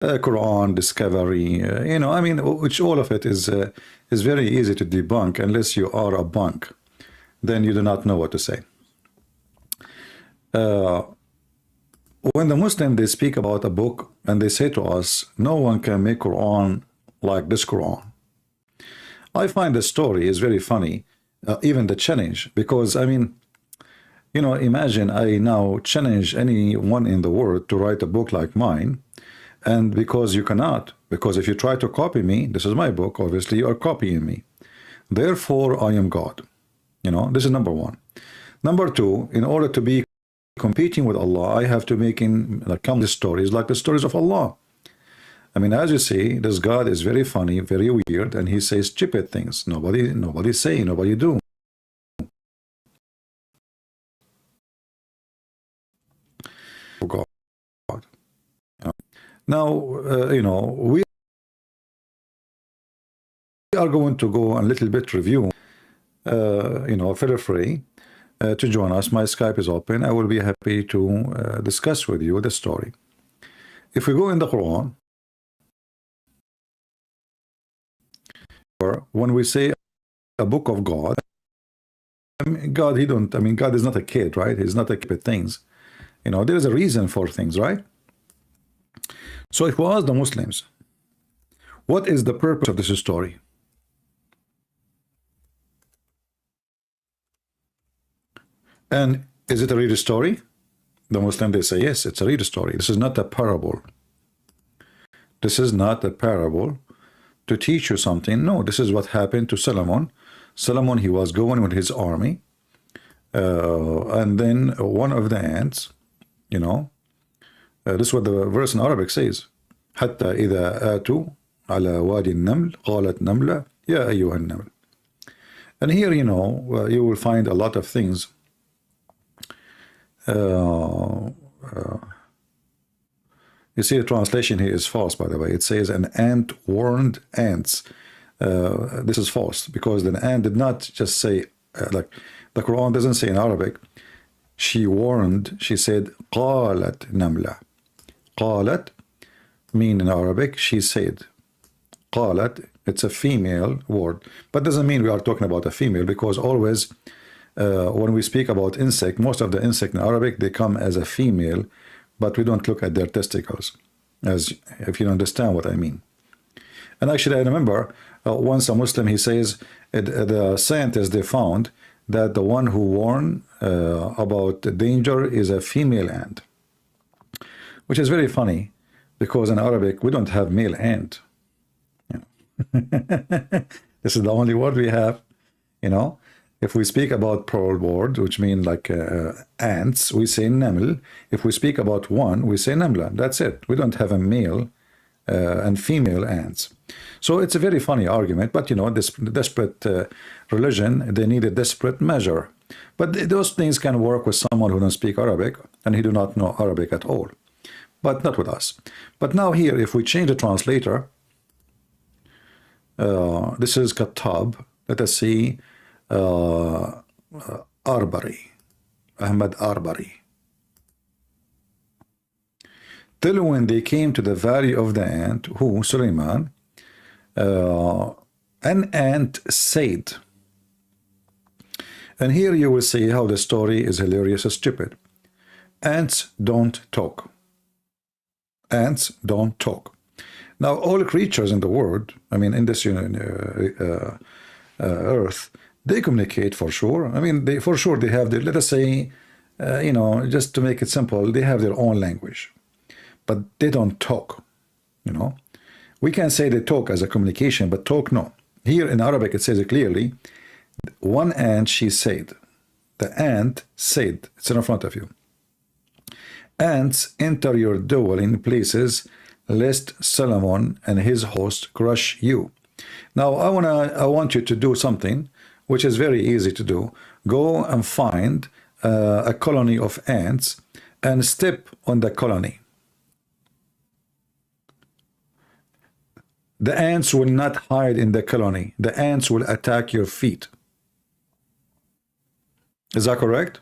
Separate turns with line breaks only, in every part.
Quran discovery, I mean, which all of it is very easy to debunk unless you are a bunk. Then you do not know what to say. When the Muslim they speak about a book and they say to us, no one can make Quran like this Quran. I find the story is very funny, even the challenge, because I mean, imagine I now challenge anyone in the world to write a book like mine, and because you cannot, because if you try to copy me, this is my book, obviously you are copying me. Therefore, I am God. This is number one. Number two, in order to be competing with Allah, I have to make come the stories like the stories of Allah. I mean, as you see, this God is very funny, very weird, and he says stupid things. Nobody say, nobody do. God. Now, we are going to go a little bit review. Feel free to join us. My Skype is open. I will be happy to discuss with you the story. If we go in the Quran, when we say a book of God, God is not a kid, right? He's not a kid with things. There is a reason for things, right? So if we ask the Muslims, what is the purpose of this story? And is it a real story? The Muslim, they say, yes, it's a real story. This is not a parable. This is not a parable to teach you something. No, this is what happened to Solomon. Solomon, he was going with his army. And then one of the ants, this is what the verse in Arabic says. حتى إذا آتوا على وادي النمل قالت نملة يا أيها النمل. And here, you will find a lot of things. You see, the translation here is false, by the way. It says an ant warned ants. This is false, because the ant did not just say, like the Quran doesn't say in Arabic, she warned, she said, قالت نملة. قالت mean in Arabic, she said. قالت, it's a female word, but doesn't mean we are talking about a female, because always when we speak about insect, most of the insect in Arabic, they come as a female, but we don't look at their testicles, as if you understand what I mean. And actually, I remember once a Muslim, he says, the scientists, they found that the one who warned about the danger is a female ant, which is very funny, because in Arabic, we don't have male ant. This is the only word we have, If we speak about plural word, which mean like ants, we say naml. If we speak about one, we say namla. That's it. We don't have a male and female ants. So it's a very funny argument, but this desperate religion, they need a desperate measure. But those things can work with someone who don't speak Arabic and he do not know Arabic at all. But not with us. But now here, if we change the translator, this is Katab. Let us see. Arbari, Ahmad Arbari. Till when they came to the valley of the ant, who, Suleiman, an ant said. And here you will see how the story is hilarious and stupid. Ants don't talk. Ants don't talk. Now, all creatures in the world, I mean, in this earth, they communicate for sure. I mean, they have their, let us say, just to make it simple, they have their own language, but they don't talk. We can say they talk as a communication, but talk no. Here in Arabic, it says it clearly. One ant, she said. The ant said. It's in front of you. Ants enter your dwelling places, lest Solomon and his host crush you. Now, I want you to do something which is very easy to do. Go and find a colony of ants and step on the colony. The ants will not hide in the colony. The ants will attack your feet. Is that correct?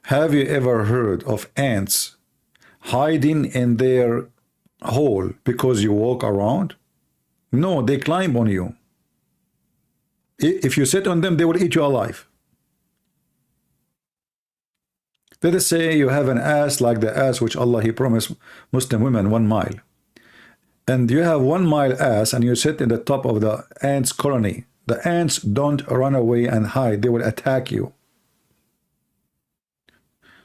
Have you ever heard of ants hiding in their hole because you walk around? No, they climb on you. If you sit on them, they will eat you alive. Let us say you have an ass like the ass which Allah He promised Muslim women 1 mile. And you have 1 mile ass and you sit in the top of the ants colony. The ants don't run away and hide. They will attack you.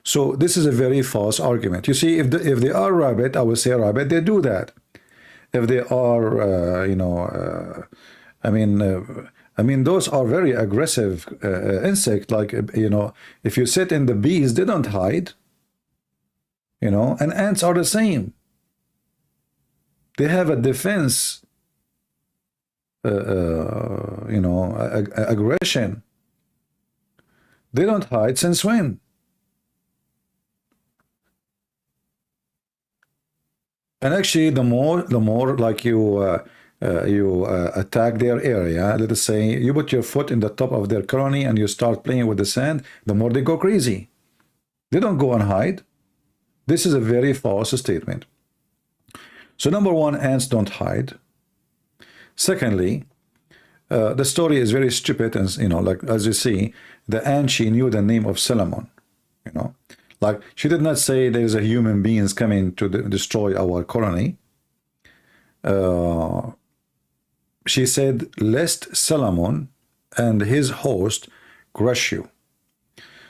So this is a very false argument. You see, if they are rabbit, I will say rabbit, they do that. If they are, I mean, those are very aggressive insects. Like, if you sit in the bees, they don't hide. And ants are the same. They have a defense, aggression. They don't hide. Since when? And actually, the more like you attack their area, let us say you put your foot in the top of their colony and you start playing with the sand, the more they go crazy. They don't go and hide. This is a very false statement. So number one, ants don't hide. Secondly, the story is very stupid, and like as you see, the ant, she knew the name of Solomon. Like, she did not say there's a human beings coming to destroy our colony. She said, lest Solomon and his host crush you.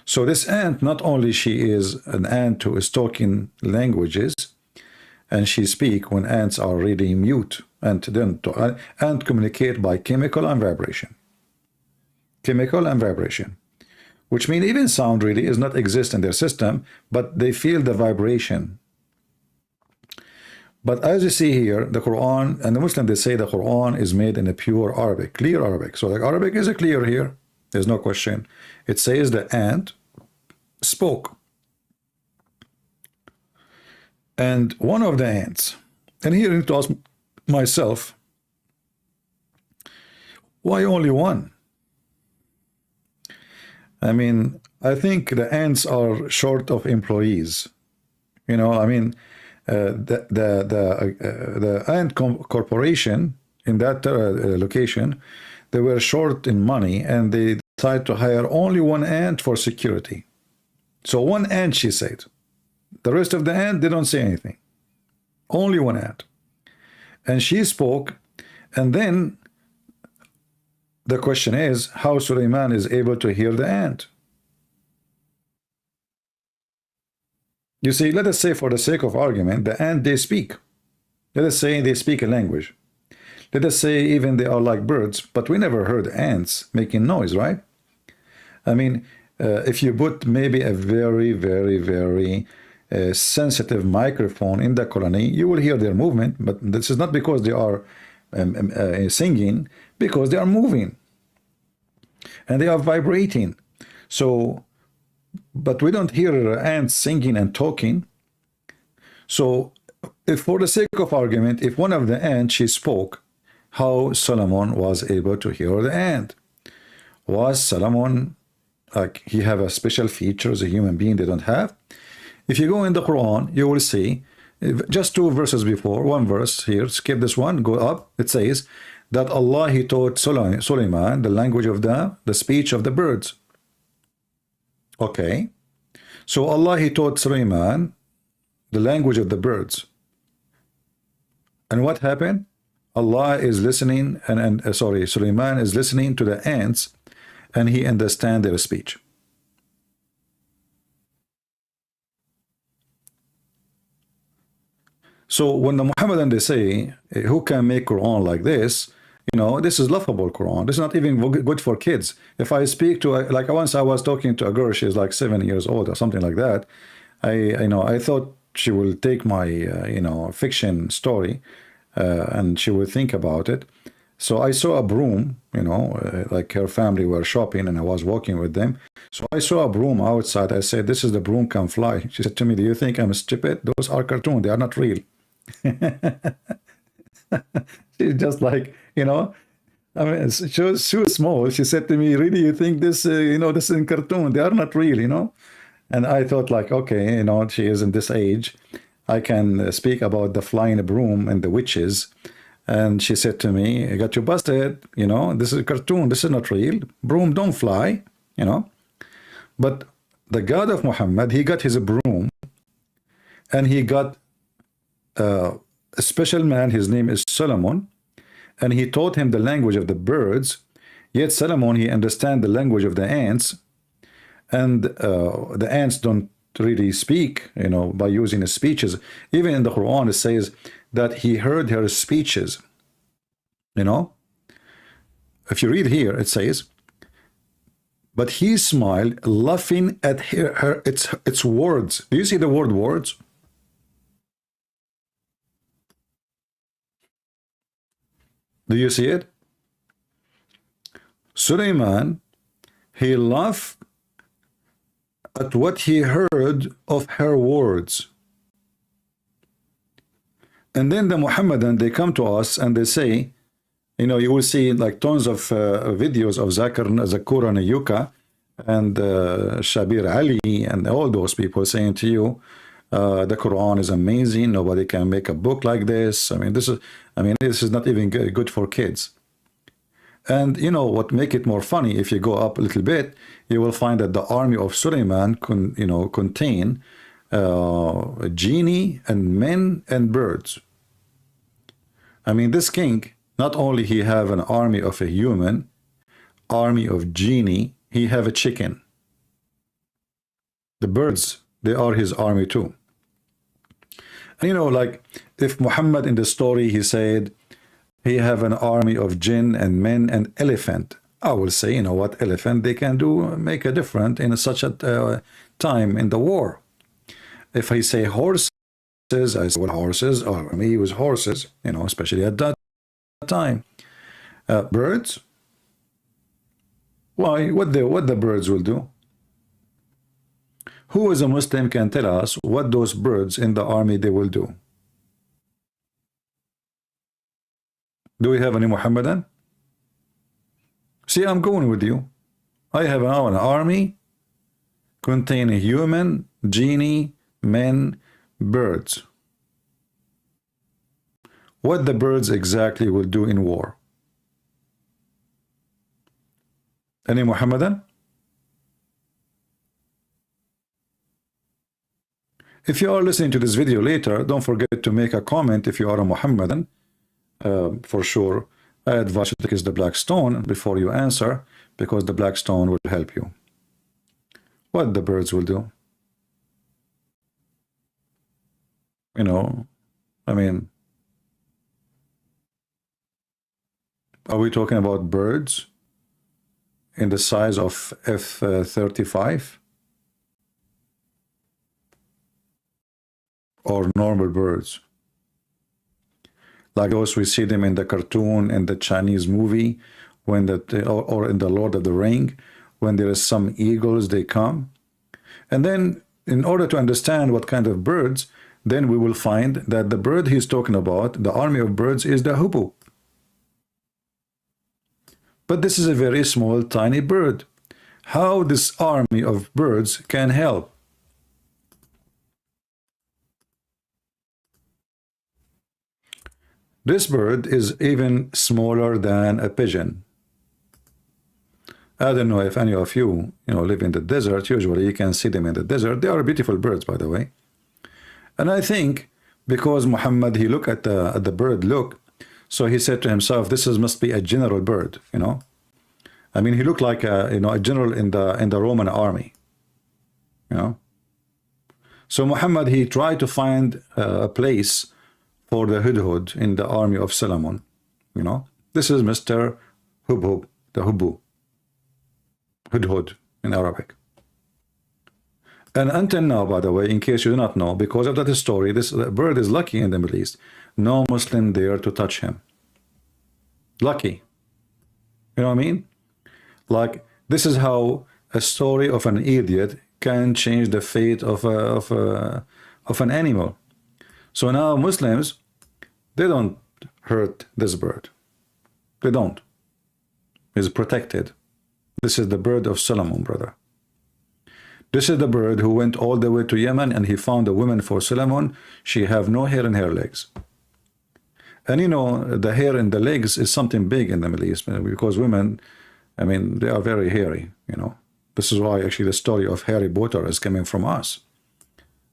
So this ant, not only she is an ant who is talking languages, and she speak when ants are really mute, and communicate by chemical and vibration. Chemical and vibration. Which means even sound really is not exist in their system, but they feel the vibration. But as you see here, the Quran, and the Muslim, they say the Quran is made in a pure Arabic, clear Arabic. So the Arabic is clear here. There's no question. It says the ant spoke. And one of the ants, and here I need to ask myself, why only one? I mean, I think the ants are short of employees. The ant corporation in that location, they were short in money, and they decided to hire only one ant for security. So one ant, she said. The rest of the ant, they don't say anything. Only one ant. And she spoke, and then the question is, how Suleiman is able to hear the ant? You see, let us say for the sake of argument, the ant, they speak. Let us say they speak a language. Let us say even they are like birds, but we never heard ants making noise, right? I mean, if you put maybe a very, very, very sensitive microphone in the colony, you will hear their movement, but this is not because they are singing, because they are moving and they are vibrating. So, but we don't hear ants singing and talking. So if for the sake of argument, if one of the ants, she spoke, how Solomon was able to hear the ant? Was Solomon, like, he have a special feature as a human being they don't have? If you go in the Quran, you will see, just 2 verses before, 1 verse here, skip this one, go up, it says that Allah, He taught Suleiman the language of the speech of the birds. Okay. So Allah, He taught Suleiman the language of the birds. And what happened? Allah is listening, Suleiman is listening to the ants, and he understands their speech. So when the Muhammadan, they say, who can make Quran like this? This is laughable Quran. This is not even good for kids. If I speak to, like once I was talking to a girl, she's like 7 years old or something like that. I thought she will take my, fiction story, and she would think about it. So I saw a broom, like her family were shopping and I was walking with them. So I saw a broom outside. I said, this is the broom can fly. She said to me, do you think I'm stupid? Those are cartoons. They are not real. She's just like, I mean, she was small. She said to me, really, you think this, this is in cartoon? They are not real, And I thought like, okay, she is in this age. I can speak about the flying broom and the witches. And she said to me, I got you busted, you know, this is a cartoon, this is not real. Broom don't fly, you know. But the God of Muhammad, he got his broom, and he got a special man, his name is Solomon, and he taught him the language of the birds. Yet Solomon, he understand the language of the ants, and the ants don't really speak, you know, by using his speeches. Even in the Quran, it says that he heard her speeches, you know. If you read here, it says, but he smiled, laughing at its words. Do you see the word words? Do you see it? Suleiman, he laughed at what he heard of her words. And then the Muhammadan, they come to us and they say, you know, you will see like tons of videos of Zakura Nayuka and Shabir Ali and all those people saying to you, the Quran is amazing, nobody can make a book like this. I mean, this is not even good for kids. And you know what make it more funny, if you go up a little bit, you will find that the army of Suleiman contain genie and men and birds. I mean, this king, not only he have an army of a human, army of genie, he have a chicken. The birds, they are his army too. And you know, like if Muhammad in the story, he said, he have an army of jinn and men and elephant, I will say, you know what, elephant, they can do, make a difference in such a time in the war. If I say horses, I say, well, horses, or me use horses, you know, especially at that time. Birds, why, what the birds will do? Who is a Muslim can tell us what those birds in the army they will do? Do we have any Muhammadan? See, I'm going with you. I have now an army containing human, genie, men, birds. What the birds exactly will do in war? Any Muhammadan? If you are listening to this video later, don't forget to make a comment if you are a Muhammadan. For sure, I advise you to kiss the black stone before you answer, because the black stone will help you. What the birds will do? You know, I mean, are we talking about birds in the size of F-35? Or normal birds? Like those we see them in the cartoon and the Chinese movie, when or in the Lord of the Ring, when there is some eagles, they come. And then in order to understand what kind of birds, then we will find that the bird he's talking about, the army of birds, is the hoopoe. But this is a very small, tiny bird. How this army of birds can help? This bird is even smaller than a pigeon. I don't know if any of you, live in the desert. Usually you can see them in the desert. They are beautiful birds, by the way. And I think because Muhammad, he looked at the bird look, so he said to himself, this must be a general bird, I mean, he looked like a general in the Roman army, So Muhammad, he tried to find a place for the hudhud in the army of Solomon. This is Mr. Hubhub, the hubu, hudhud in Arabic. And until now, by the way, in case you do not know, because of that story, this bird is lucky in the Middle East. No Muslim dare to touch him. Lucky. You know what I mean? Like, this is how a story of an idiot can change the fate of an animal. So now Muslims, they don't hurt this bird. They don't. It's protected. This is the bird of Solomon, brother. This is the bird who went all the way to Yemen and he found a woman for Solomon. She have no hair in her legs. And you know, the hair in the legs is something big in the Middle East because women, I mean, they are very hairy, you know. This is why actually the story of Harry Potter is coming from us.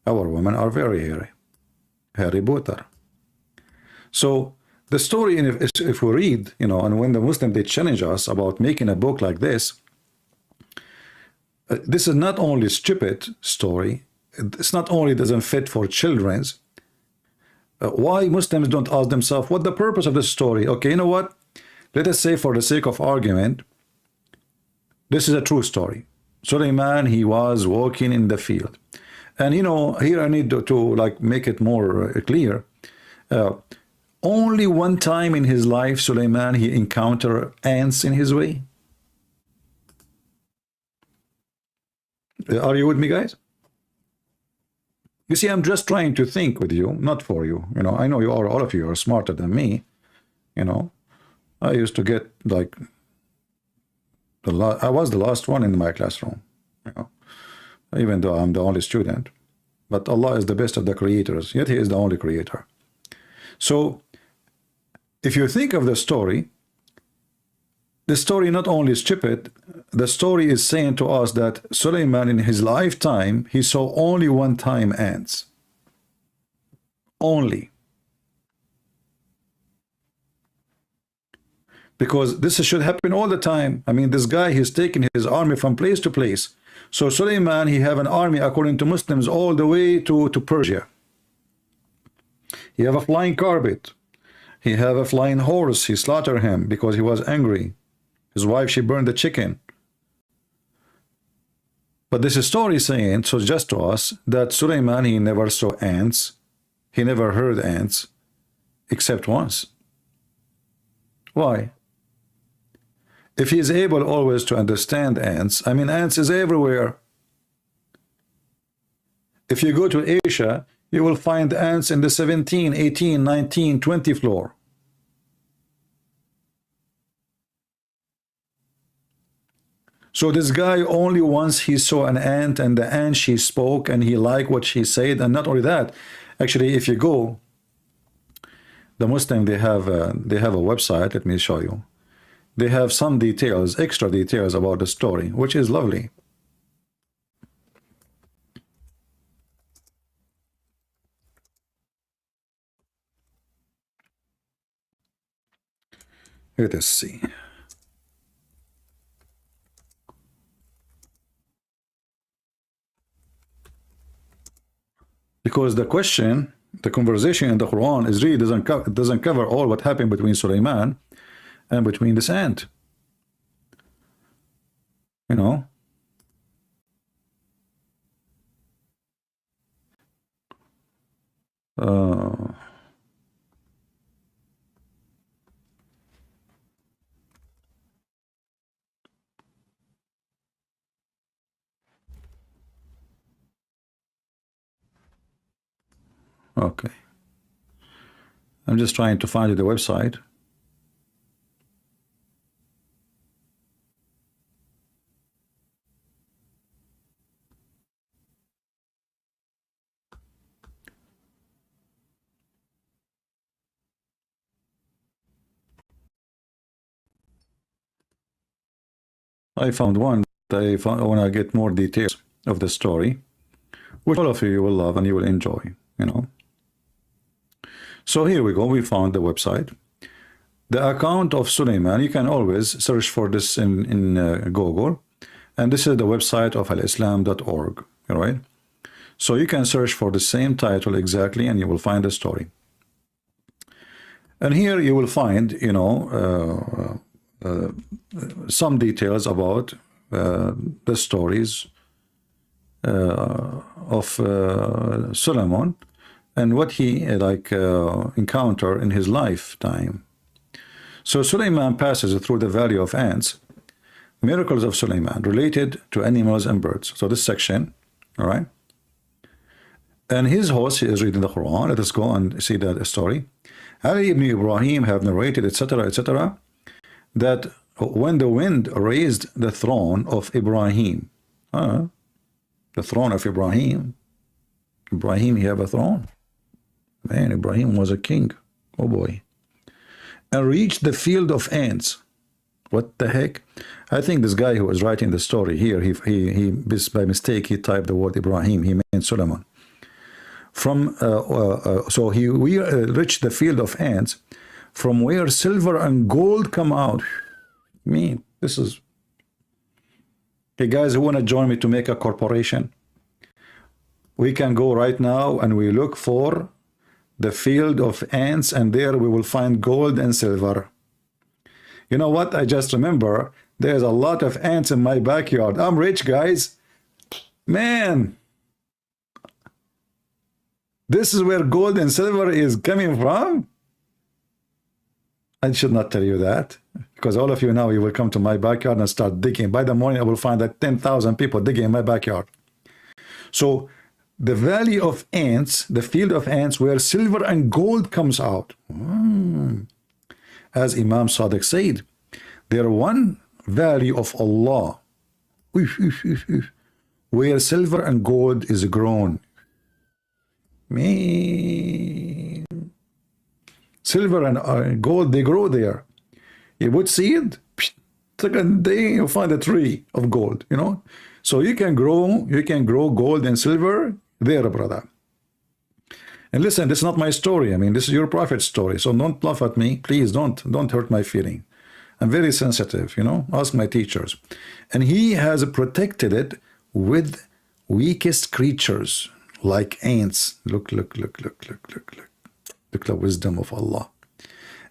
Our women are very hairy. Harry Potter. So the story, if we read, you know, and when the Muslim, they challenge us about making a book like this, this is not only stupid story, it's not only doesn't fit for children's. Why Muslims don't ask themselves what the purpose of this story? Okay, you know what? Let us say for the sake of argument, this is a true story. Suleiman, he was walking in the field. And you know, here I need to like make it more clear. Only one time in his life, Suleiman, he encountered ants in his way. Are you with me, guys? You see, I'm just trying to think with you, not for you. You know, I know you are, all of you are smarter than me. You know, I used to get like, I was the last one in my classroom, you know, even though I'm the only student. But Allah is the best of the creators, yet He is the only creator. So, if you think of the story not only is stupid, the story is saying to us that Suleiman in his lifetime, he saw only one time ants. Only. Because this should happen all the time. I mean, this guy, he's taking his army from place to place. So Suleiman, he have an army, according to Muslims, all the way to Persia. He have a flying carpet. He have a flying horse. He slaughtered him because he was angry. His wife, she burned the chicken. But this story saying, so just to us, that Suleiman, he never saw ants. He never heard ants, except once. Why? If he is able always to understand ants, I mean, ants is everywhere. If you go to Asia, you will find ants in the 17, 18, 19, 20 floor. So this guy, only once he saw an ant, and the ant, she spoke, and he liked what she said. And not only that, actually, if you go, the Muslim, they have a website. Let me show you. They have some details, extra details about the story, which is lovely. Let us see. Because the question, the conversation in the Quran is really doesn't cover all what happened between Suleiman and between this ant. You know. Okay. I'm just trying to find the website. I found one. I want to get more details of the story, which all of you will love and you will enjoy, you know. So here we go. We found the website. The account of Suleiman, you can always search for this in Google. And this is the website of alislam.org, right? So you can search for the same title exactly, and you will find the story. And here you will find, you know, some details about the stories of Solomon and what he encountered in his lifetime. So Suleiman passes through the valley of ants. Miracles of Suleiman related to animals and birds. So this section, all right. And his host is reading the Quran. Let us go and see that story. Ali ibn Ibrahim have narrated, etc., etc., that when the wind raised the throne of Ibrahim, The throne of Ibrahim. Ibrahim, he have a throne. Man, Ibrahim was a king. Oh boy. And reached the field of ants. What the heck? I think this guy who was writing the story here, he by mistake, he typed the word Ibrahim. He meant Solomon. From so we reached the field of ants, from where silver and gold come out. Me, this is. Hey guys, who want to join me to make a corporation? We can go right now and we look for the field of ants, and there we will find gold and silver. You know what? I just remember there's a lot of ants in my backyard. I'm rich, guys. Man, this is where gold and silver is coming from. I should not tell you that, because all of you now, you will come to my backyard and start digging. By the morning, I will find that 10,000 people digging in my backyard. So the valley of ants, the field of ants, where silver and gold comes out. As Imam Sadiq said, there one valley of Allah, where silver and gold is grown. Man, silver and gold, they grow there. You would see it, second day you find a tree of gold, you know. So you can grow gold and silver there, brother. And listen, this is not my story. I mean, this is your prophet's story. So don't laugh at me. Please don't hurt my feeling. I'm very sensitive, you know. Ask my teachers. And he has protected it with weakest creatures like ants. Look. Look the wisdom of Allah.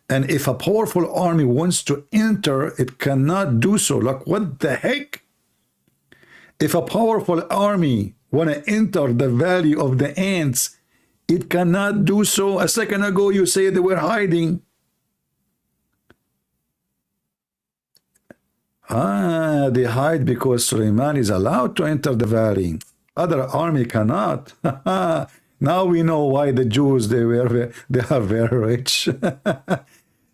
And if a powerful army wants to enter, it cannot do so. Like, what the heck? If a powerful army want to enter the valley of the ants, it cannot do so. A second ago, you said they were hiding. They hide because Suleiman is allowed to enter the valley. Other army cannot. Now we know why the Jews, they are very rich.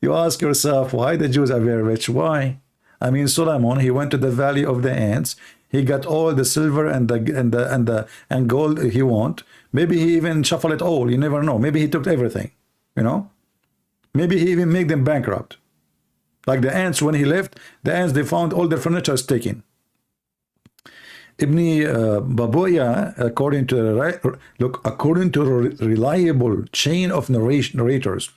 You ask yourself, why the Jews are very rich? Why? I mean, Solomon, he went to the valley of the ants. He got all the silver and gold he want. Maybe he even shuffled it all. You never know. Maybe he took everything. You know. Maybe he even made them bankrupt. Like the ants, when he left, the ants, they found all their furniture taken. Ibn Babuya, according to reliable chain of narrators,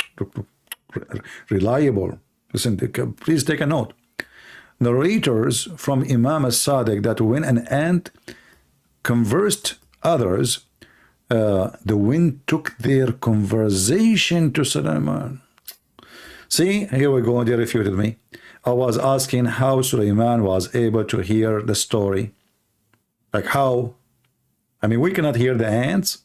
reliable. Listen, please take a note. Narrators from Imam as-Sadiq that when an ant conversed others, the wind took their conversation to Suleiman. See, here we go. They refuted me. I was asking how Suleiman was able to hear the story. Like how? I mean, we cannot hear the ants.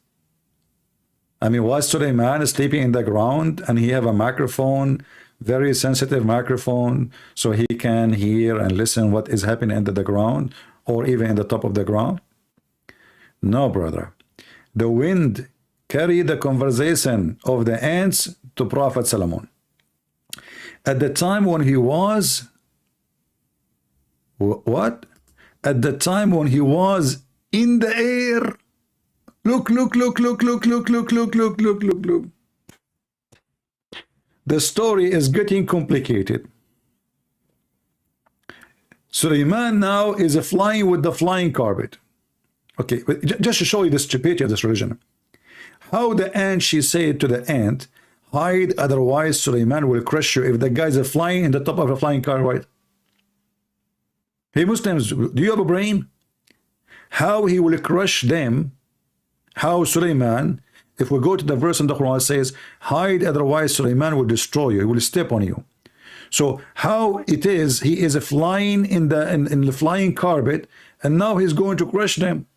I mean, was Suleiman sleeping in the ground and he have a microphone, very sensitive microphone, so he can hear and listen what is happening under the ground or even in the top of the ground? No, brother. The wind carried the conversation of the ants to Prophet Solomon. At the time when he was what? At the time when he was in the air. Look. The story is getting complicated. Suleiman now is flying with the flying carpet. Okay, just to show you the stupidity of this religion. How the ant, she said to the ant, hide, otherwise Suleiman will crush you. If the guys are flying in the top of a flying car, right? Hey Muslims, do you have a brain? How he will crush them? How Suleiman, if we go to the verse in the Quran, it says, hide, otherwise Suleiman will destroy you. He will step on you. So how it is, he is flying in the flying carpet, and now he's going to crush them.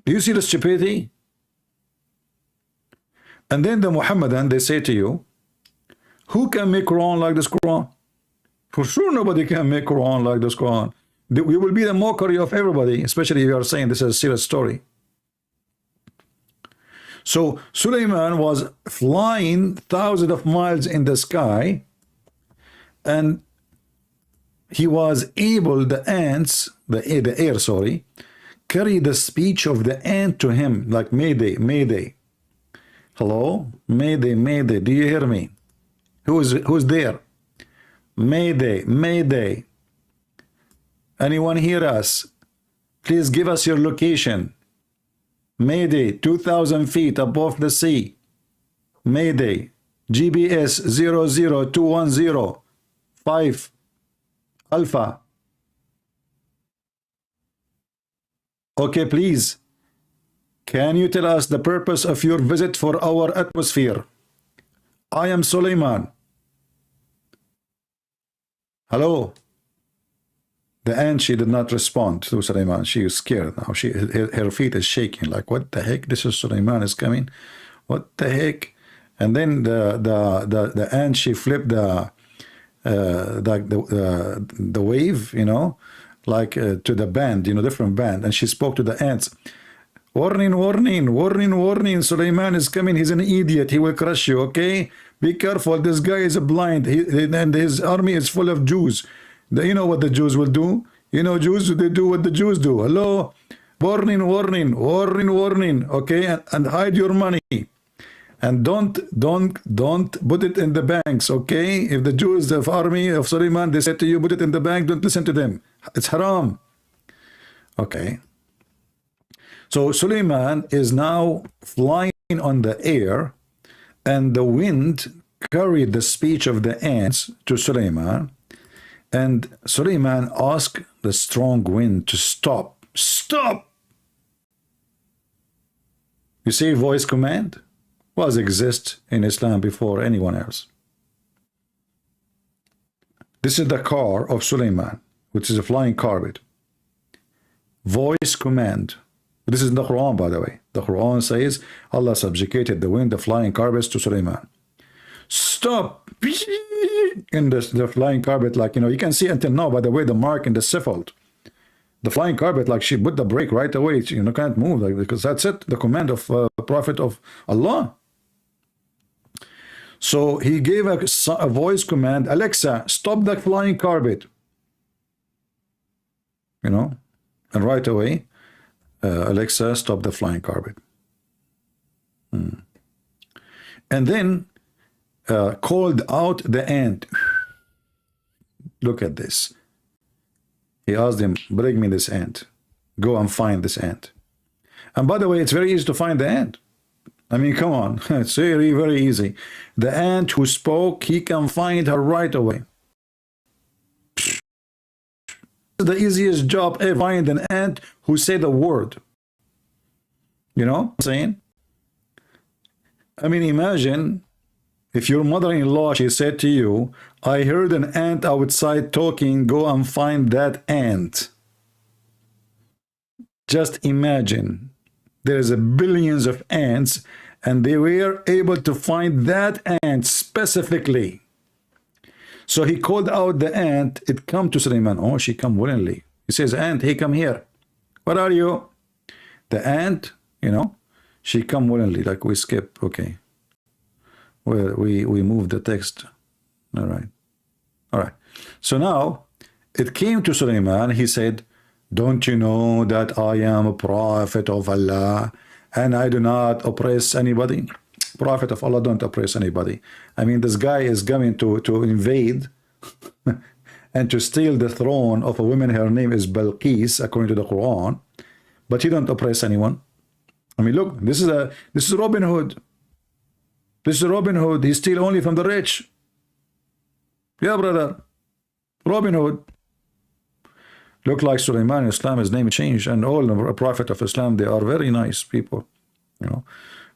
Do you see the stupidity? And then the Muhammadan, they say to you, who can make Quran like this Quran? For sure nobody can make Quran like this Quran. We will be the mockery of everybody, especially if you are saying this is a serious story. So Suleiman was flying thousands of miles in the sky, and he was able, the ants, the air, sorry, carry the speech of the ant to him, like Mayday, Mayday. Hello? Mayday, Mayday, do you hear me? Who's there? Mayday, Mayday. Anyone hear us? Please give us your location. Mayday, 2,000 feet above the sea. Mayday, GBS 00210 5 Alpha. Okay, please. Can you tell us the purpose of your visit for our atmosphere? I am Suleiman. Hello. The ant, she did not respond to Suleiman. She is scared now. Her feet is shaking. Like, what the heck? This is Suleiman is coming. What the heck? And then the ant, she flipped the wave, you know, like to the band, you know, different band, and she spoke to the ants. Warning, warning, warning, warning. Suleiman is coming. He's an idiot. He will crush you, okay? Be careful. This guy is blind. And his army is full of Jews. You know what the Jews will do? You know, Jews, they do what the Jews do. Hello? Warning, warning, warning, warning. Okay? And hide your money. And don't put it in the banks, okay? If the Jews, the army of Suleiman, they said to you, put it in the bank, don't listen to them. It's haram. Okay. So Suleiman is now flying on the air, and the wind carried the speech of the ants to Suleiman, and Suleiman asked the strong wind to stop. Stop! You see, voice command was exist in Islam before anyone else. This is the car of Suleiman, which is a flying carpet. Voice command. This is in the Quran, by the way. The Quran says Allah subjugated the wind, the flying carpets to Suleiman. Stop! In the flying carpet, like, you know, you can see until now, by the way, the mark in the scaffold. The flying carpet, like, she put the brake right away. You know, can't move, like, because that's it. The command of Prophet of Allah. So he gave a voice command, Alexa, stop the flying carpet. You know, and right away, Alexa, stop the flying carpet. And then called out the ant. Look at this. He asked him, bring me this ant. Go and find this ant. And by the way, it's very easy to find the ant. I mean, come on. It's very, very easy. The ant who spoke, he can find her right away. The easiest job ever, find an ant who said a word. You know what I'm saying? I mean, imagine if your mother-in-law, she said to you, I heard an ant outside talking, go and find that ant. Just imagine. There's a billions of ants, and they were able to find that ant specifically. So he called out the ant. It come to Suleiman. Oh, she come willingly. He says, ant, hey, come here. What are you? The ant, you know, she come willingly. Like we skip. Okay. Well, we move the text. All right. All right. So now it came to Suleiman. He said, don't you know that I am a prophet of Allah and I do not oppress anybody? Prophet of Allah don't oppress anybody. I mean, this guy is coming to invade and to steal the throne of a woman. Her name is Balqis, according to the Quran, but he don't oppress anyone. I mean, look, this is Robin Hood. This is Robin Hood. He steal only from the rich. Yeah, brother. Robin Hood. Look like Suleiman in Islam, his name changed, and all the prophet of Islam, they are very nice people, you know.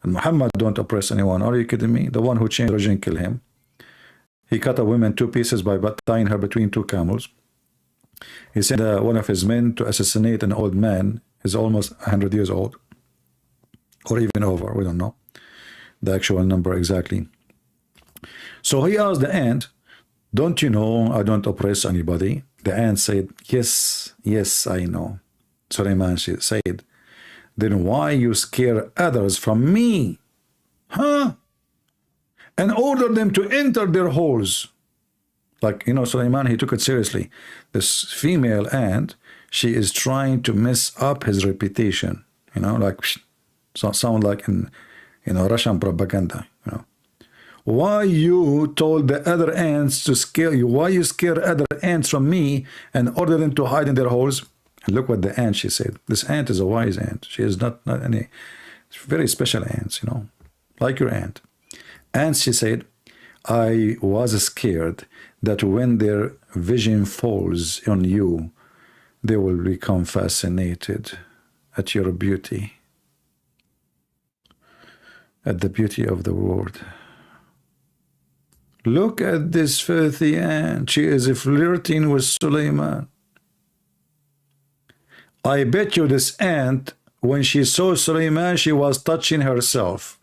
And Muhammad don't oppress anyone. Are you kidding me? The one who changed religion killed him. He cut a woman 2 pieces by tying her between 2 camels. He sent one of his men to assassinate an old man. He's almost 100 years old, or even over. We don't know the actual number exactly. So he asked the ant, don't you know I don't oppress anybody? The ant said, yes, yes, I know. Suleiman said, then why you scare others from me? Huh? And order them to enter their holes. Like, you know, Sulaiman, he took it seriously. This female ant, she is trying to mess up his reputation, you know, like, so sound like in, you know, Russian propaganda, you know. Why you told the other ants to scare you? Why you scare other ants from me and order them to hide in their holes? And look what the ant, she said. This ant is a wise ant. She is not any very special ants, you know, like your ant. And she said, I was scared that when their vision falls on you, they will become fascinated at your beauty, at the beauty of the world. Look at this filthy ant. She is flirting with Suleiman. I bet you this ant, when she saw Suleiman, she was touching herself.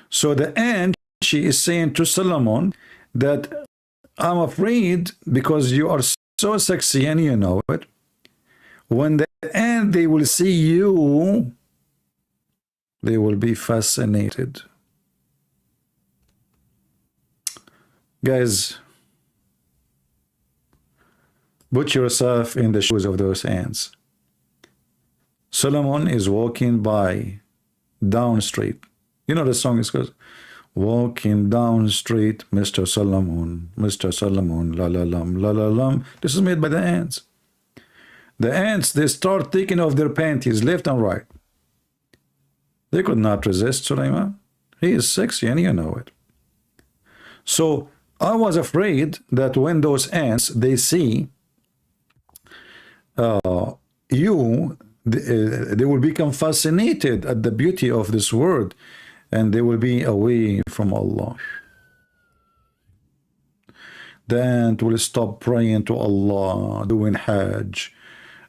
So the ant, she is saying to Solomon that I'm afraid because you are so sexy and you know it. When the ant, they will see you, they will be fascinated. Guys, put yourself in the shoes of those ants. Solomon is walking by down street. You know the song is called Walking Down Street, Mr. Solomon, la la lam, la la lam. This is made by the ants. The ants, they start taking off their panties left and right. They could not resist Suleiman. He is sexy and you know it. So I was afraid that when those ants, they see you, they will become fascinated at the beauty of this world and they will be away from Allah. The ant will stop praying to Allah, doing Hajj.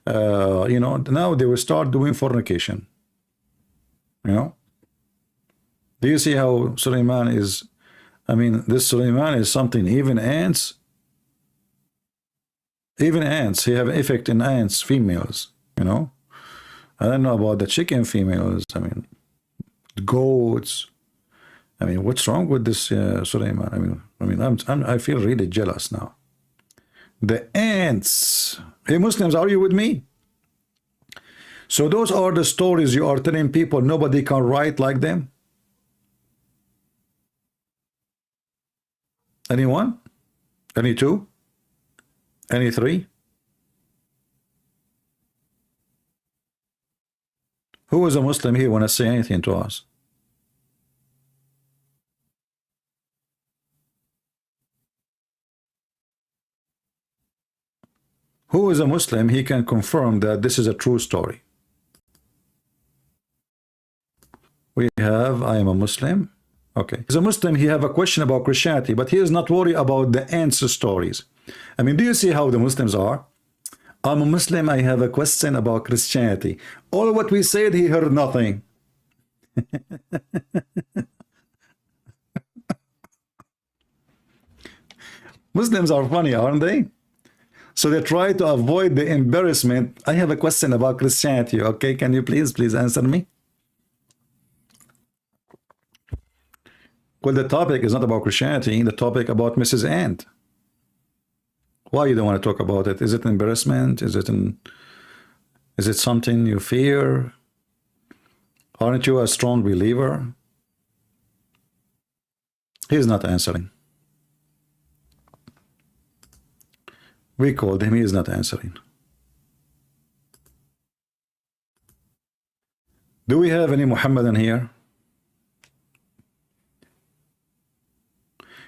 You know, now they will start doing fornication. You know? Do you see how Suleiman is? I mean, this Suleiman is something. Even ants, he have an effect in ants, females, you know. I don't know about the chicken females. I mean, goats. I mean, what's wrong with this Suleiman? I mean, I feel really jealous now. The ants. Hey, Muslims, are you with me? So those are the stories you are telling people. Nobody can write like them. Anyone? Any two? Any three? Who is a Muslim here want to say anything to us? Who is a Muslim? He can confirm that this is a true story. We have, I am a Muslim. Okay. As a Muslim, he have a question about Christianity, but he is not worried about the ants stories. I mean, do you see how the Muslims are? I'm a Muslim, I have a question about Christianity. All what we said, he heard nothing. Muslims are funny, aren't they? So they try to avoid the embarrassment. I have a question about Christianity. Okay, can you please answer me? Well, the topic is not about Christianity. The topic about Mrs. Ant. Why you don't want to talk about it? Is it embarrassment? Is it something you fear? Aren't you a strong believer? He's not answering. We called him. He is not answering. Do we have any Muhammadan here?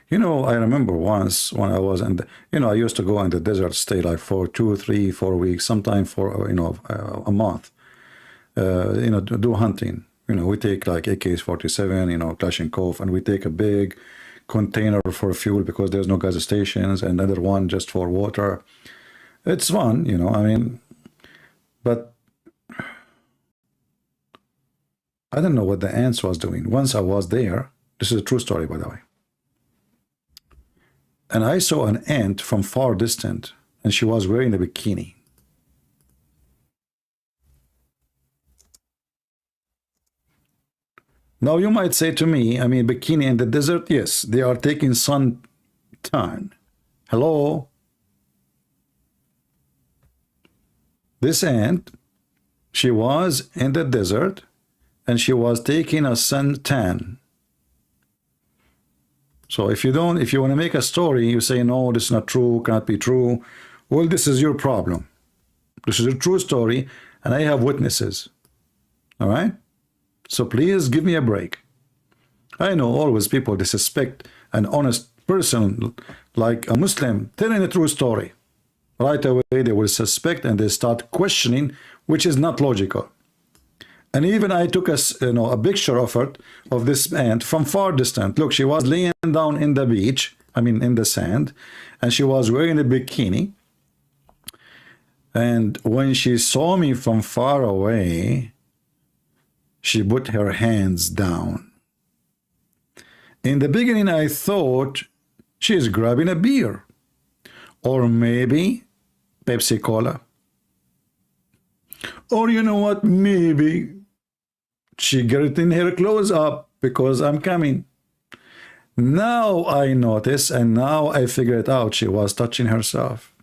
You know, I remember once when I was in the, you know, I used to go in the desert, stay like for 2, 3, 4 weeks, sometimes for, you know, a month, you know, do hunting. You know, we take like AK-47, you know, Kalashnikov, and we take a big container for fuel because there's no gas stations, and another one just for water. It's fun, you know, I mean, but I don't know what the ants was doing. Once I was there, this is a true story, by the way. And I saw an ant from far distant, and she was wearing a bikini. Now you might say to me, I mean, bikini in the desert, yes, they are taking sun tan. Hello? This ant, she was in the desert and she was taking a suntan. So if you want to make a story, you say, no, this is not true, cannot be true. Well, this is your problem. This is a true story, and I have witnesses. All right? So please give me a break. I know always people disrespect an honest person like a Muslim telling a true story. Right away, they will suspect and they start questioning, which is not logical. And even I took a picture of her, of this ant from far distant. Look, she was laying down in the beach, I mean in the sand, and she was wearing a bikini. And when she saw me from far away, she put her hands down. In the beginning, I thought she is grabbing a beer, or maybe Pepsi Cola. Or you know what, maybe she getting her clothes up because I'm coming. Now I notice, and now I figure it out. She was touching herself.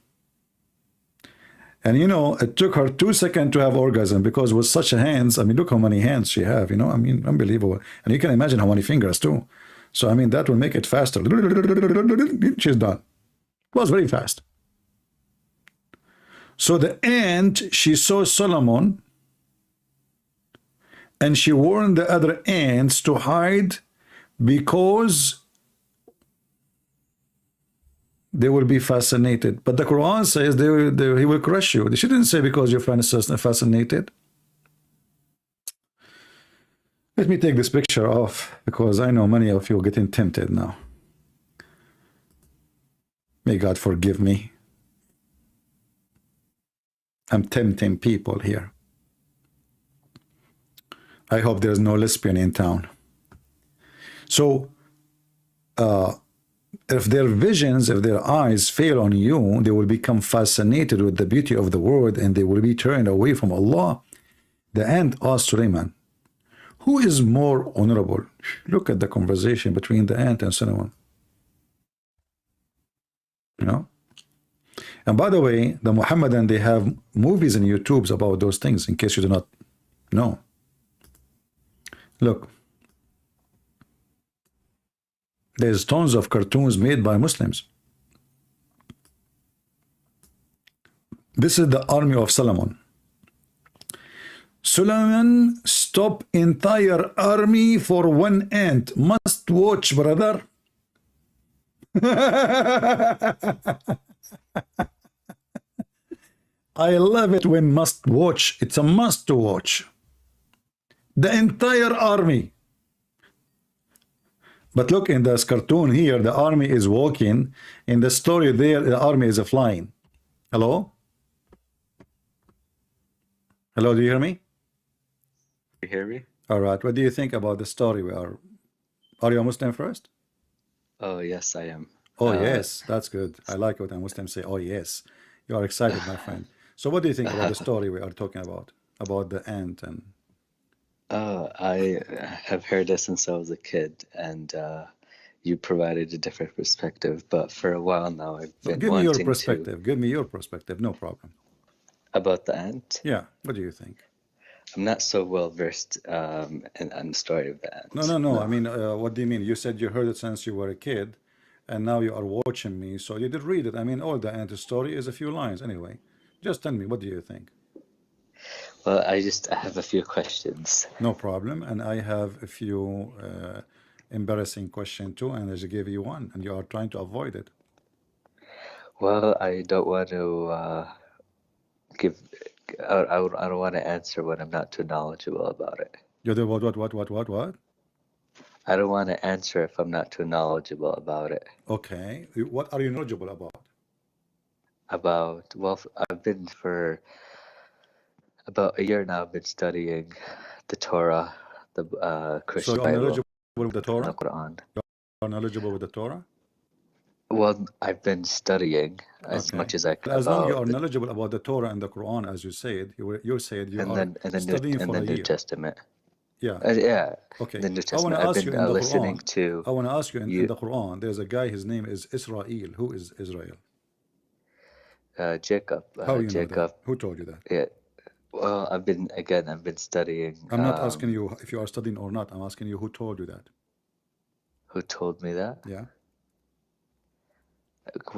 And you know, it took her 2 seconds to have orgasm, because with such hands, I mean, look how many hands she have, you know, I mean, unbelievable. And you can imagine how many fingers too. So, I mean, that will make it faster. She's done. It was very fast. So the ant, she saw Solomon, and she warned the other ants to hide because they will be fascinated. But the Quran says he will crush you. She didn't say because you're fascinated. Let me take this picture off, because I know many of you are getting tempted now. May God forgive me. I'm tempting people here. I hope there's no lesbian in town. So, if their visions, if their eyes fail on you, they will become fascinated with the beauty of the world, and they will be turned away from Allah. The ant asked Suleiman, who is more honorable? Look at the conversation between the ant and Solomon. You know? And by the way, the Muhammadan, they have movies and YouTubes about those things, in case you do not know. Look. There's tons of cartoons made by Muslims. This is the army of Solomon. Solomon stopped entire army for one ant. Must watch, brother. I love it when must watch. It's a must to watch. The entire army. But look, in this cartoon here, the army is walking. In the story there, the army is flying. Hello? Hello, do you hear me?
You hear me?
All right. What do you think about the story? Are you a Muslim first?
Oh, yes, I am.
Oh, yes. That's good. I like it when Muslims say, oh, yes. You are excited, my friend. So what do you think about the story we are talking about the ant? And
I have heard it since I was a kid, and you provided a different perspective. But for a while now, I've been
give me your
wanting
perspective. Give me your perspective. No problem.
About the ant.
Yeah. What do you think?
I'm not so well versed in the story of the ant.
No. I mean, what do you mean? You said you heard it since you were a kid, and now you are watching me, so you did read it. I mean, all the ant story is a few lines anyway. Just tell me, what do you think?
Well, I have a few questions.
No problem. And I have a few embarrassing questions too, and I just gave you one, and you are trying to avoid it.
Well, I don't want to give. I don't want to answer when I'm not too knowledgeable about it.
You do what?
I don't want to answer if I'm not too knowledgeable about it.
Okay. What are you knowledgeable about?
Well, I've been for about a year now. I've been studying the Torah, the Christian
So you're
Bible,
knowledgeable with the
and
Torah?
the Quran.
You're knowledgeable with the Torah?
Well, I've been studying as
Okay.
much as I
As long as you
about
are knowledgeable about the Torah and the Quran, as you said, you said you
and
are
then
studying for
the
a
New
year.
Testament.
Yeah.
Yeah,
Okay.
the New
I want
Testament.
to
I've
ask you
been
in the
listening
Quran.
to
I want to ask you in
you,
the Quran. There's a guy. His name is Israel. Who is Israel?
Jacob.
How you know that?
Jacob.
Who told you that?
Yeah. Well, I've been studying.
I'm not asking you if you are studying or not. I'm asking you who told you that.
Who told me that?
Yeah.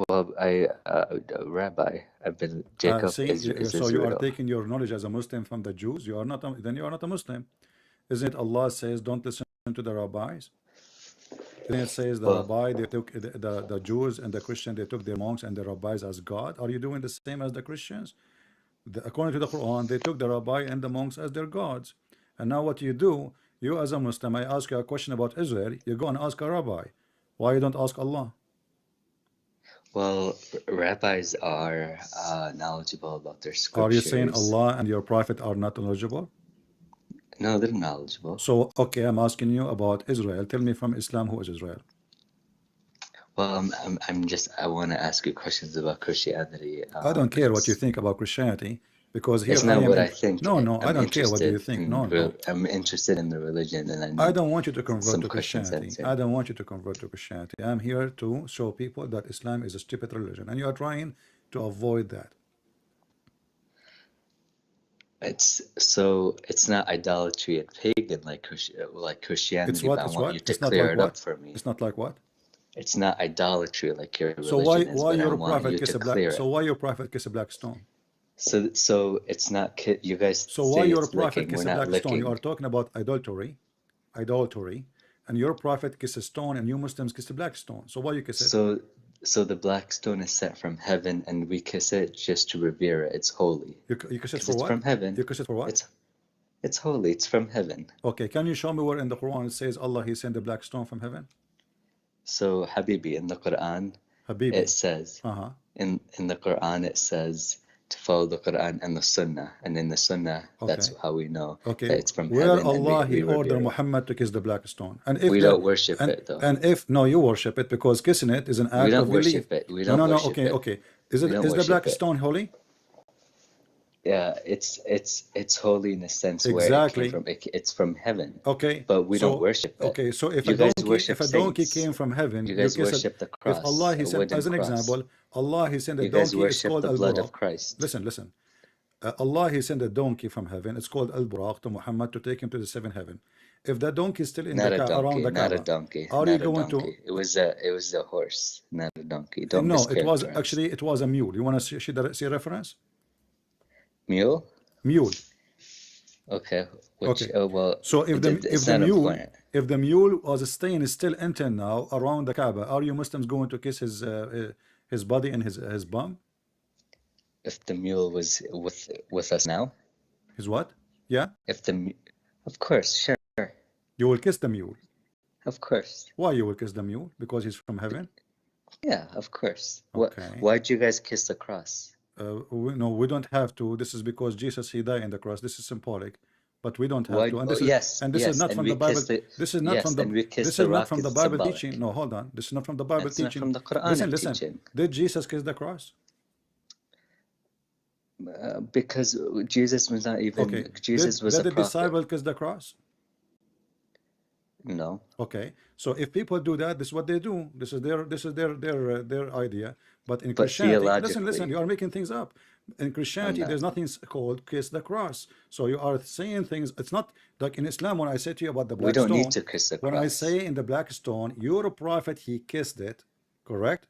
Well, Rabbi. Jacob
See,
is
so you are
Israel.
taking your knowledge as a Muslim from the Jews. You are not. Then you are not a Muslim. Isn't it Allah says don't listen to the rabbis? Then it says the
Well,
rabbi, they took the Jews and the Christian, they took their monks and the rabbis as God. Are you doing the same as the Christians? According to the Quran, they took the rabbi and the monks as their gods. And now what you do, you as a Muslim, I ask you a question about Israel, you go and ask a rabbi. Why you don't ask Allah?
well, rabbis are knowledgeable about their
Are you saying
scriptures.
Allah and your prophet are not knowledgeable?
No, they're knowledgeable.
So, okay, I'm asking you about Israel. Tell me from Islam, who is Israel?
Well, I want to ask you questions about Christianity.
I don't care what you think about Christianity because
It's
here I
not
am
what I
in.
think.
No, no, I
I'm
don't care what do you
interested
think.
in
No, no.
I'm interested in the religion, and I
I
need
don't want you to convert
some
to
questions
Christianity.
answered.
I don't want you to convert to Christianity. I'm here to show people that Islam is a stupid religion, and you are trying to avoid that.
It's not idolatry and pagan like
It's
Christianity,
what?
but I
It's
want you
what?
to
It's not
clear
like
it up
what?
for me.
It's not like what?
It's not idolatry like your
So
religion is,
why
but I
your
want
prophet
you
kiss
to
a black?
clear
So
it.
why your prophet kiss a black stone?
So it's not you guys
So why
say
your
it's
prophet
licking. We're
kiss a
not
black stone? You
licking.
are talking about idolatry, and your prophet kiss a stone, and you Muslims kiss a black stone. So why you kiss it?
So the black stone is sent from heaven, and we kiss it just to revere it. It's holy.
You kiss it
Because
for
it's
what?
from heaven.
You kiss it for what?
It's holy. It's from heaven.
Okay, can you show me where in the Quran it says Allah He sent a black stone from heaven?
So Habibi, in the Quran,
Habibi.
it says
Uh-huh.
in the Quran it says to follow the Quran and the Sunnah, and in the Sunnah that's
Okay.
how we know
Okay.
that it's from
Where
heaven, and
Allah He
we
ordered
revere it.
Muhammad to kiss the black stone. And if
We
the
don't worship it though.
and if no, you worship it because kissing it is an
We
act
don't
of belief.
worship it. We
No,
don't
no, no.
worship
Okay,
it.
okay.
We don't
Is the
worship
black
it.
stone holy?
Yeah, it's holy in a sense where it came
Exactly.
from. It's from heaven,
Okay.
but we don't
So
worship it.
okay. So if
You
a
guys
donkey
worship
came
saints.
from heaven,
You
you
guys
kiss it.
worship the
If Allah
cross,
He
a
sent,
wooden
as an
cross.
example, Allah He sent a
You guys
donkey. It's
worship
called
the
Al
blood
Buraq.
of Christ.
Listen. Allah He sent a donkey from heaven. It's called Al Buraq to Muhammad to take him to the seventh heaven. If that donkey is still in
Not a
around
donkey,
the
not a
Kaaba,
donkey,
are you
not a
going to?
donkey. It was a horse, not a donkey. Don't
No, it was
mischaracterize.
actually it was a mule. You want to see a reference?
Mule?
Mule.
Okay.
Okay.
Well,
So if
it's not important.
the mule was staying still until now around the Kaaba, are you Muslims going to kiss his body and his bum?
If the mule was with us now,
His what? Yeah.
of course, sure,
You will kiss the mule.
of course.
Why you will kiss the mule? Because he's from heaven?
Yeah, of course.
Okay.
Why'd you guys kiss the cross?
No, we don't have to. This is because Jesus He died on the cross. This is symbolic, but we don't have to. And this is not from the Bible. This is not from the. This is not from the Bible teaching. No, hold on. This is not from the Bible teaching.
Not from the Quranic
Listen.
teaching.
Did Jesus kiss the cross?
Because Jesus was not even.
Okay.
Jesus was
did
a
the
prophet.
disciple kiss the cross?
No.
Okay. So if people do that, this is what they do. This is their idea. But in Christianity, listen. You are making things up. In Christianity, there's nothing called kiss the cross. So you are saying things. It's not like in Islam when I say to you about the black stone.
We don't need to kiss the cross.
When I say in the black stone, your prophet he kissed it, correct?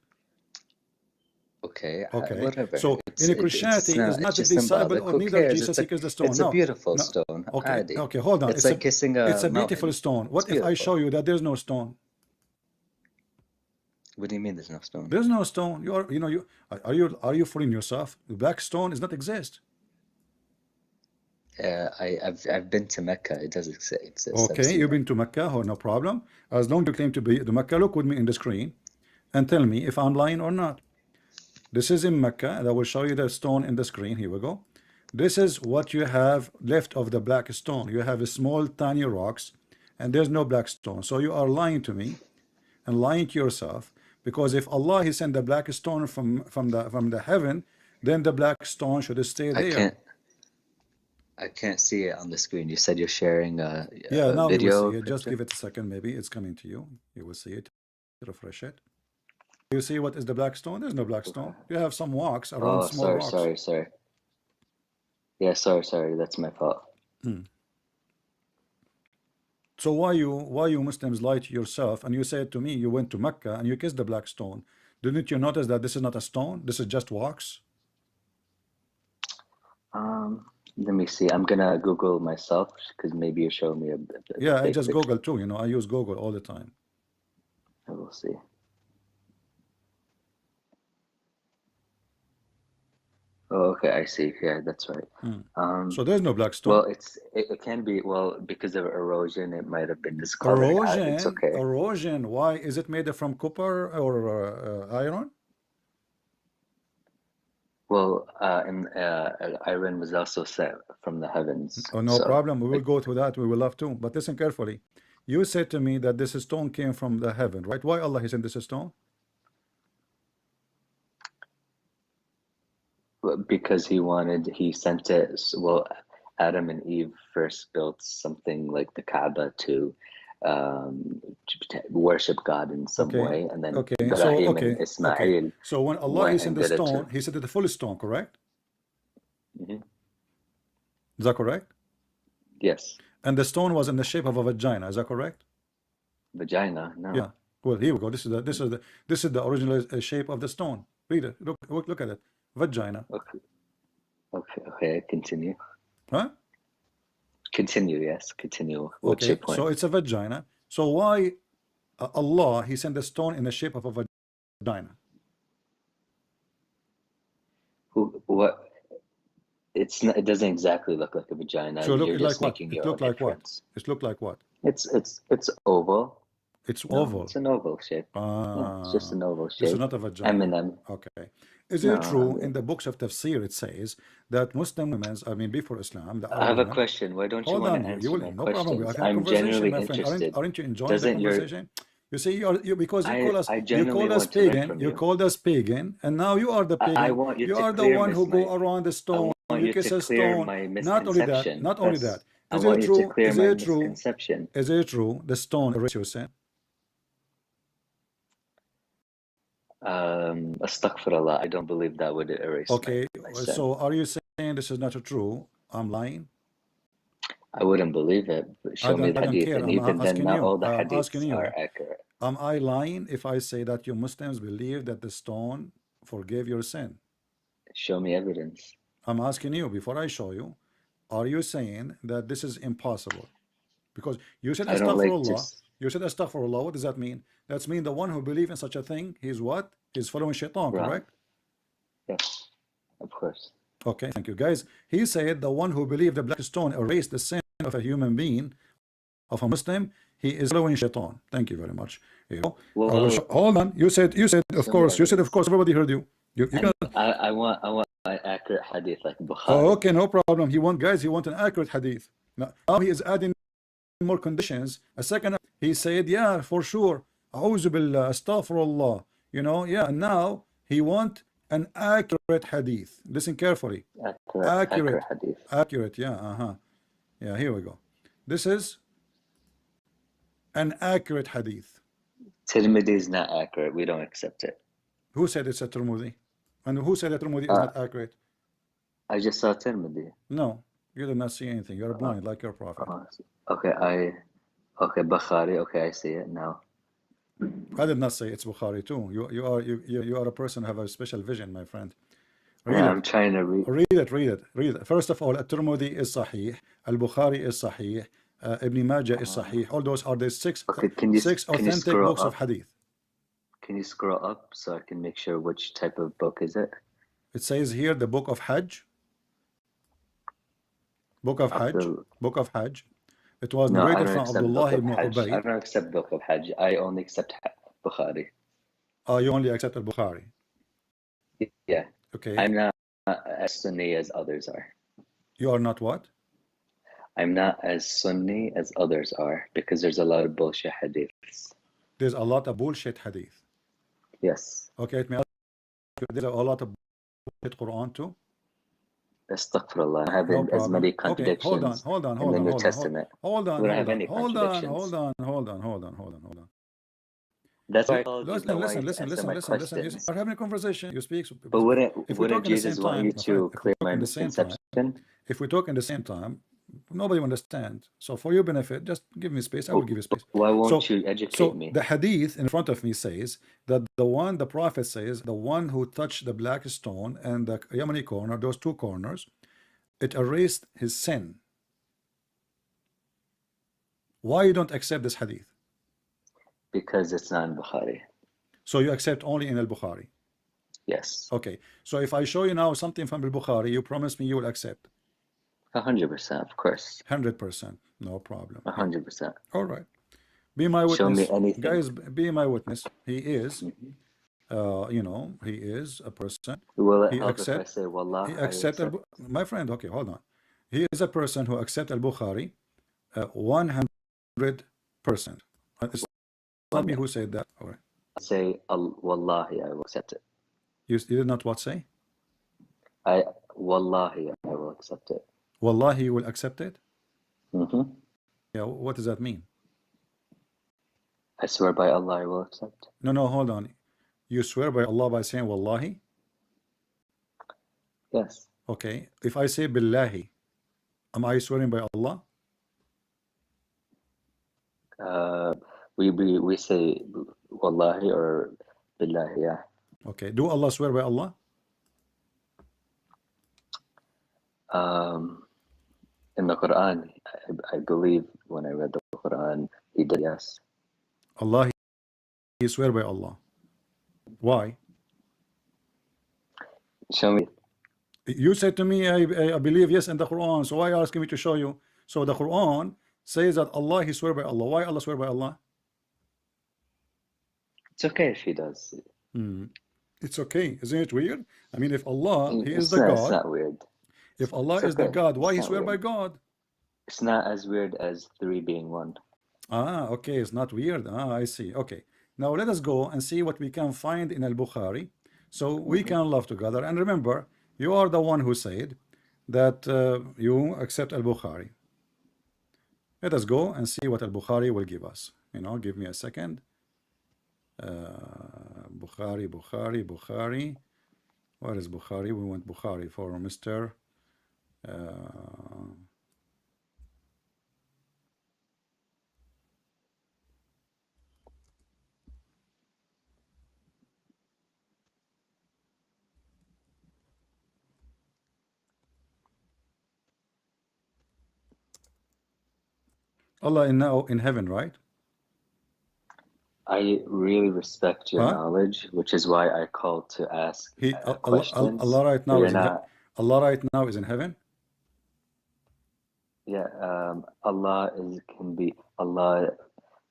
Okay.
Whatever. So in Christianity, it's not a disciple or neither Jesus he kissed the stone.
It's a beautiful stone.
Okay, hold on.
It's like kissing a
It's a
mountain.
beautiful stone. What if I show you that there's no stone?
What do you mean there's no stone?
There's no stone. Are you fooling yourself? The black stone does not exist.
I've been to Mecca. It does exist.
Okay, you've been to Mecca. Oh, no problem. As long as you claim to be to Mecca, look with me in the screen and tell me if I'm lying or not. This is in Mecca, and I will show you the stone in the screen. Here we go. This is what you have left of the black stone. You have a small, tiny rocks, and there's no black stone. So you are lying to me and lying to yourself, because if Allah He sent the black stone from the heaven, then the black stone should stay there.
I can't see it on the screen. You said you're sharing
Yeah,
a
now you will see
video
it. Just
picture?
give it a second. Maybe it's coming to you. You will see it. Refresh it. You see what is the black stone? There's no black stone. You have some rocks around,
Oh,
small rocks.
sorry. Yeah, sorry. That's my fault.
So why you Muslims lie to yourself and you said to me you went to Mecca and you kissed the black stone? Didn't you notice that this is not a stone? This is just rocks?
Let me see. I'm gonna Google myself because maybe you showed me a
Yeah, I
fake
just
picture.
Google too. I use Google all the time.
I will see. Oh, okay, I see. Yeah, that's right.
So there's no black
Well,
stone.
it can be, well, because of erosion, it might have been discolored. It's okay.
Erosion. Why is it made from copper or iron?
Well, and iron was also set from the heavens.
Oh, no
So,
problem. We will
like,
go through that. We will love to. But listen carefully. You said to me that this stone came from the heaven, right? Why Allah He sent this stone?
because he sent it. Well, Adam and Eve first built something like the Kaaba to worship God in some
Okay.
way, and then
Okay. So
Ibrahim and
okay. Okay.
Ismail
So when Allah He
went
sent
and
the
did it
stone,
too.
He sent it the full stone, correct?
Mhm.
Is that correct?
Yes.
And the stone was in the shape of a vagina. Is that correct?
Vagina? No.
Yeah. Well, here we go. This is the original shape of the stone. Read it. Look at it. Vagina.
Okay. Continue.
Huh?
Continue. Yes. Continue. What's your
Okay.
point?
So it's a vagina. So why Allah He sent the stone in the shape of a vagina?
What? It's not. It doesn't exactly look like a vagina.
So look
You're
it
just
like what?
making
It
your
looked
own
like what?
inference.
It looked like what?
It's oval.
It's
No,
oval.
it's an oval shape. Yeah, it's just an oval
This is
shape.
not a vagina.
M&M.
Okay. Is
No,
it
I
true in
mean,
the books of tafsir it says that Muslim women, I mean before Islam, the
I
Arab
have a
women,
question. Why don't you
hold
want
on,
to
you
answer
will
my
no problem. We
questions?
have a
I'm
conversation,
genuinely
my friend.
interested.
Aren't you enjoying the
Doesn't your
conversation? You see, because
I genuinely want to learn from
you
you.
called us pagan, and now you are the
I
pagan.
want you
You
to
are the
clear
one who go around the
I
stone.
want
You
you
kiss
to
a
clear
stone.
my
Not only that.
misconception.
Not only that.
I
Is
want
it
you to
true?
clear
Is
my
it true?
misconception.
Is it true? The stone erase your sin.
Astaghfirullah. I don't believe that would erase
Okay,
my sin.
so are you saying this is not true? I'm lying?
I wouldn't believe it. But show me the
I don't
hadith,
care.
and
I'm
even then,
asking
not
you.
all the
I'm asking
hadiths are
you.
accurate.
Am I lying if I say that you Muslims believe that the stone forgave your sin?
Show me evidence.
I'm asking you before I show you. Are you saying that this is impossible? Because you said
I don't like to.
astaghfirullah. You said astaghfirullah. What does that mean? That's mean the one who believes in such a thing, he's what? He's following shaitan,
Wrong.
correct?
Yes, of course.
Okay, thank you, guys. He said the one who believed the black stone erased the sin of a human being, of a Muslim, he is following shaitan. Thank you very much.
Well,
Hold on. You said, of
show me
course. You said, of
evidence.
course. Everybody heard you. You
And
can.
I want an accurate hadith like
Oh,
Bukhari.
okay, no problem. He want an accurate hadith. Now he is adding more conditions. A second, he said, yeah, for sure. A'udhu billah, astaghfirullah. Yeah. And now he want an accurate hadith. Listen carefully.
Accurate hadith.
Accurate. Yeah. Yeah. Here we go. This is an accurate hadith.
Tirmidhi is not accurate. We don't accept it.
Who said it's a Tirmidhi? And who said that Tirmidhi is not accurate?
I just saw Tirmidhi.
No, you did not see anything. You're blind like your prophet.
Okay, Bukhari. Okay, I see it now.
I did not say it's Bukhari too. You are a person who have a special vision, my friend.
Yeah, I'm trying to read.
Read it. First of all, At-Tirmidhi is Sahih, Al-Bukhari is Sahih, Ibn Majah is Sahih. All those are the six authentic books of hadith.
Can you scroll up so I can make sure which type of book is it?
It says here the book of Hajj. Book of Hajj. It was narrated from Abdullah ibn Ubayd.
I don't accept book of Hajj. I only accept Bukhari.
Oh, you only accept Al-Bukhari.
Yeah.
Okay.
I'm not as Sunni as others are.
You are not what?
I'm not as Sunni as others are because there's a lot of bullshit hadiths.
There's a lot of bullshit hadith.
Yes.
Okay, let me ask you, there's a lot of bullshit Quran too?
Astaghfirullah. I have
No
as many
problem. Okay, hold on,
contradictions
hold on,
in
hold
the
on,
New
hold on, hold
Testament.
hold on,
We don't have
hold on,
any
hold on,
contradictions.
hold on, hold on, hold on, hold on, hold on, hold on.
That's why I called you. I
Listen,
want you
listen,
to
listen,
answer
listen,
my
listen, listen. You
questions.
are having a conversation. You speak.
But
If we talk
wouldn't
in the same
Jesus want
time,
you
my friend,
to
if we
clear
talk
my
in the same time,
misconception?
if we talk in the same time, nobody will understand. So for your benefit, just give me space. I will give you space.
Why won't
So,
you educate
so
me?
the hadith in front of me says that the prophet says, the one who touched the black stone and the Yemeni corner, those two corners, it erased his sin. Why you don't accept this hadith?
Because it's not in Bukhari.
So you accept only in al-Bukhari.
Yes.
Okay. So if I show you now something from al-Bukhari, you promise me you will accept.
100%, of course.
100%. No problem.
100%.
All right. Be my
Show me
witness.
anything.
Guys, be my witness. He is, you know, he is a person.
Will it
He
help if I
accept,
say Wallah,
he
I
accept,
accept?
my friend, okay, hold on. He is a person who accept al-Bukhari 100%. It's not me who said that. All right.
Say Wallahi, I will accept it.
You did not what say?
Wallahi, I will accept it.
Wallahi, you will accept it?
Mm-hmm.
Yeah, what does that mean?
I swear by Allah, I will accept.
No, no, hold on. You swear by Allah by saying Wallahi?
Yes.
Okay. If I say Billahi, am I swearing by Allah?
We say Wallahi or Billahi, yeah.
Okay. Do Allah swear by Allah?
In the Quran, I believe when I read the Quran, he did, yes.
Allah, he swear by Allah. Why?
Show me.
You said to me, I believe yes in the Quran, so why are you asking me to show you? So the Quran says that Allah, he swear by Allah. Why Allah swear by Allah?
It's okay if he does.
It's okay. Isn't it weird? I mean, if Allah, he is the
It's
God,
not weird.
if Allah
It's
is the
okay.
God, why
It's
he
not
swear by
weird.
God?
It's not as weird as 3 being 1.
Ah, okay, it's not weird. Ah, I see. Okay. Now let us go and see what we can find in al-Bukhari so we can love together. And remember, you are the one who said that you accept al-Bukhari. Let us go and see what al-Bukhari will give us. You know, give me a second. Bukhari. Where is Bukhari? We want Bukhari for Mr. Allah is now in heaven, right?
I really respect your
Huh?
knowledge, which is why I called to ask questions.
Allah right now is in Allah right now is in heaven.
Yeah, Allah can be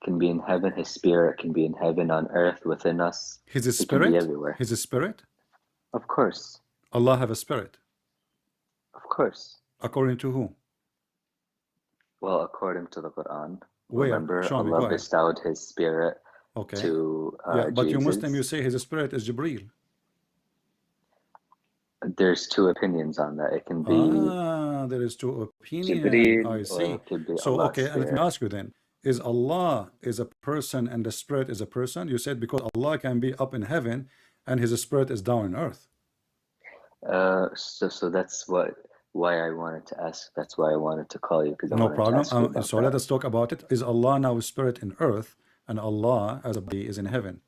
in heaven. His spirit can be in heaven, on earth, within us.
His
He can be
spirit.
everywhere.
His spirit.
Of course.
Allah have a spirit.
Of course.
According to who?
Well, according to the Quran.
Where?
Remember,
Show me. Go
Allah
ahead.
bestowed His spirit to
yeah, but
Jesus.
you Muslim, you say his spirit is Jibreel.
There's 2 opinions on that. It can be
there is 2 opinions.
Jibreel,
I
or
see.
it could be
So
Allah's
okay, and let me
spirit.
ask you then: is Allah is a person and the spirit is a person? You said because Allah can be up in heaven and his spirit is down on earth.
So that's why I wanted to ask. That's why I wanted to call you, because I
No
wanted to ask you
problem.
about
So
that.
let us talk about it. Is Allah now spirit in earth and Allah as a body is in heaven?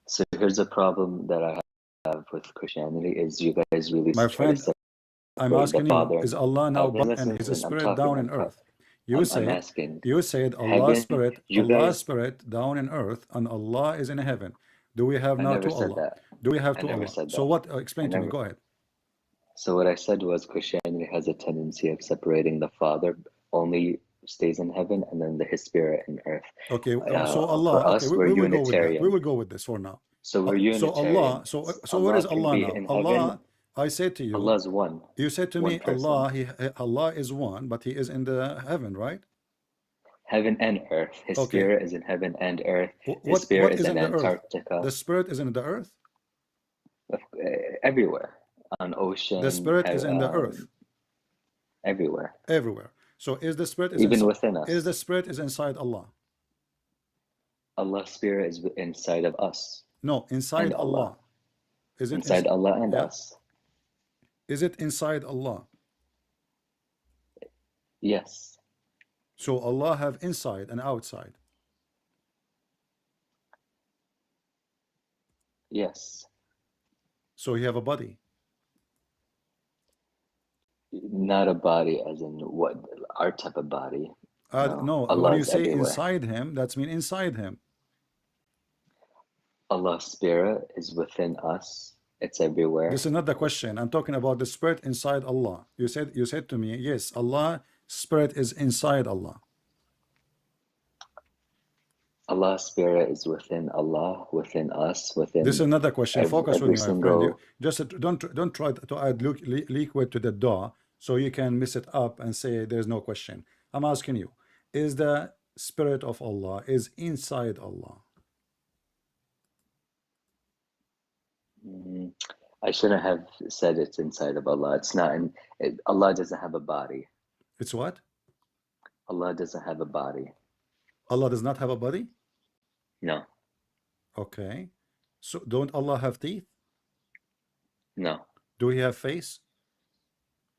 So here's a problem that I have with Christianity is you guys really
My
try to
friend,
separate
I'm
the
asking you,
Father.
is Allah now
Listen,
and his
I'm
spirit
talking.
down in earth? You
I'm
said
asking.
Allah's
Heaven, you
Allah's
guys.
spirit down in earth and Allah is in heaven. Do we have
I
now
never
two
said
Allah?
that.
Do we have
I
two
never
Allah?
said
So
that.
what? Explain to me. Go ahead.
So what I said was Christianity has a tendency of separating the Father only stays in heaven, and then His spirit in earth.
Okay. So Allah.
For us,
Okay,
we're
we will go with that.
Unitarian.
We will go with this for now.
So we're
So
Unitarian.
Allah. So where is
can
Allah
be
now?
in
Allah.
heaven.
I said to you.
Allah's one.
You said to
one
me,
person.
Allah is one, but He is in the heaven, right?
Heaven and earth. His spirit is in heaven and earth. His spirit is in Antarctica.
The spirit is in the earth?
Everywhere. On ocean.
The spirit is in the earth.
Everywhere.
Everywhere. So is the Spirit is
Even
inside?
within
Is the
us.
Spirit is inside Allah?
Allah's spirit is inside of us
No,
and
inside
Allah.
Allah. Is it
Inside Allah and
yeah?
us.
Is it inside Allah?
Yes.
So Allah have inside and outside.
Yes.
So he have a body.
Not a body as in what our type of body. No.
No, when
Allah
you
is
say
everywhere.
inside him, that's mean inside him.
Allah's spirit is within us. It's everywhere.
This is not the question. I'm talking about the Spirit inside Allah. You said to me, yes, Allah Spirit is inside Allah.
Allah's spirit is within Allah, within us, within
This is another question. Focus with
every
me, my friend. You
single.
just don't try to add liquid to the dough so you can mess it up and say there's no question. I'm asking you, is the Spirit of Allah is inside Allah?
I shouldn't have said it's inside of Allah. It's not. Allah doesn't have a body.
It's what?
Allah doesn't have a body.
Allah does not have a body?
No.
Okay. So don't Allah have teeth?
No.
Do he have face?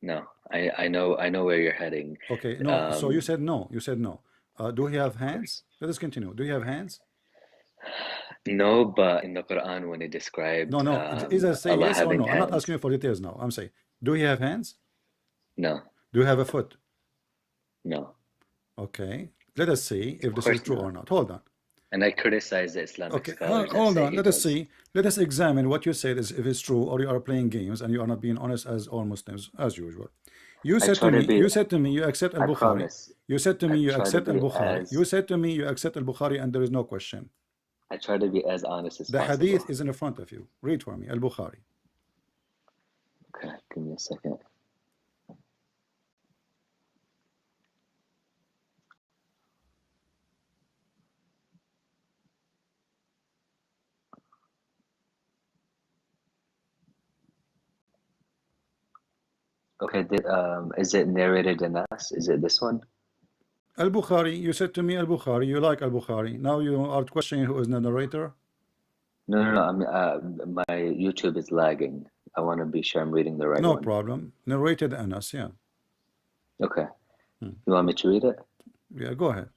No. I know where you're heading.
Okay, no. So you said no. You said no. Do he have hands? Let us continue. Do you have hands?
No, but in the Quran when it described
No. Either say
Allah
yes or
having
no. I'm not
hands.
asking you for details now. I'm saying, do he have hands?
No.
Do you have a foot?
No.
Okay. Let us see if this is
course
true
not.
or not. Hold on.
And I criticize the Islamic
Okay,
scholars that
hold
say
on.
he
Let us
does.
see. Let us examine what you said is if it's true or you are playing games and you are not being honest as all Muslims as usual. You
I
said
try
to
to
me,
be.
you said to me, you accept
I
Al-Bukhari.
promise.
You said to me,
I
you
try to
accept
be
Al-Bukhari.
as.
You said to me, you accept Al-Bukhari, and there is no question.
I try to be as honest as
The
possible.
hadith is in front of you. Read for me, Al-Bukhari.
Okay, give me a second. Okay, is it narrated in us? Is it this one?
Al-Bukhari, you said to me Al-Bukhari, you like Al-Bukhari. Now you are questioning who is the narrator?
No. My YouTube is lagging. I want to be sure I'm reading the right
No
one.
problem. Narrated Anas, yeah.
Okay. You want me to read it?
Yeah, go ahead.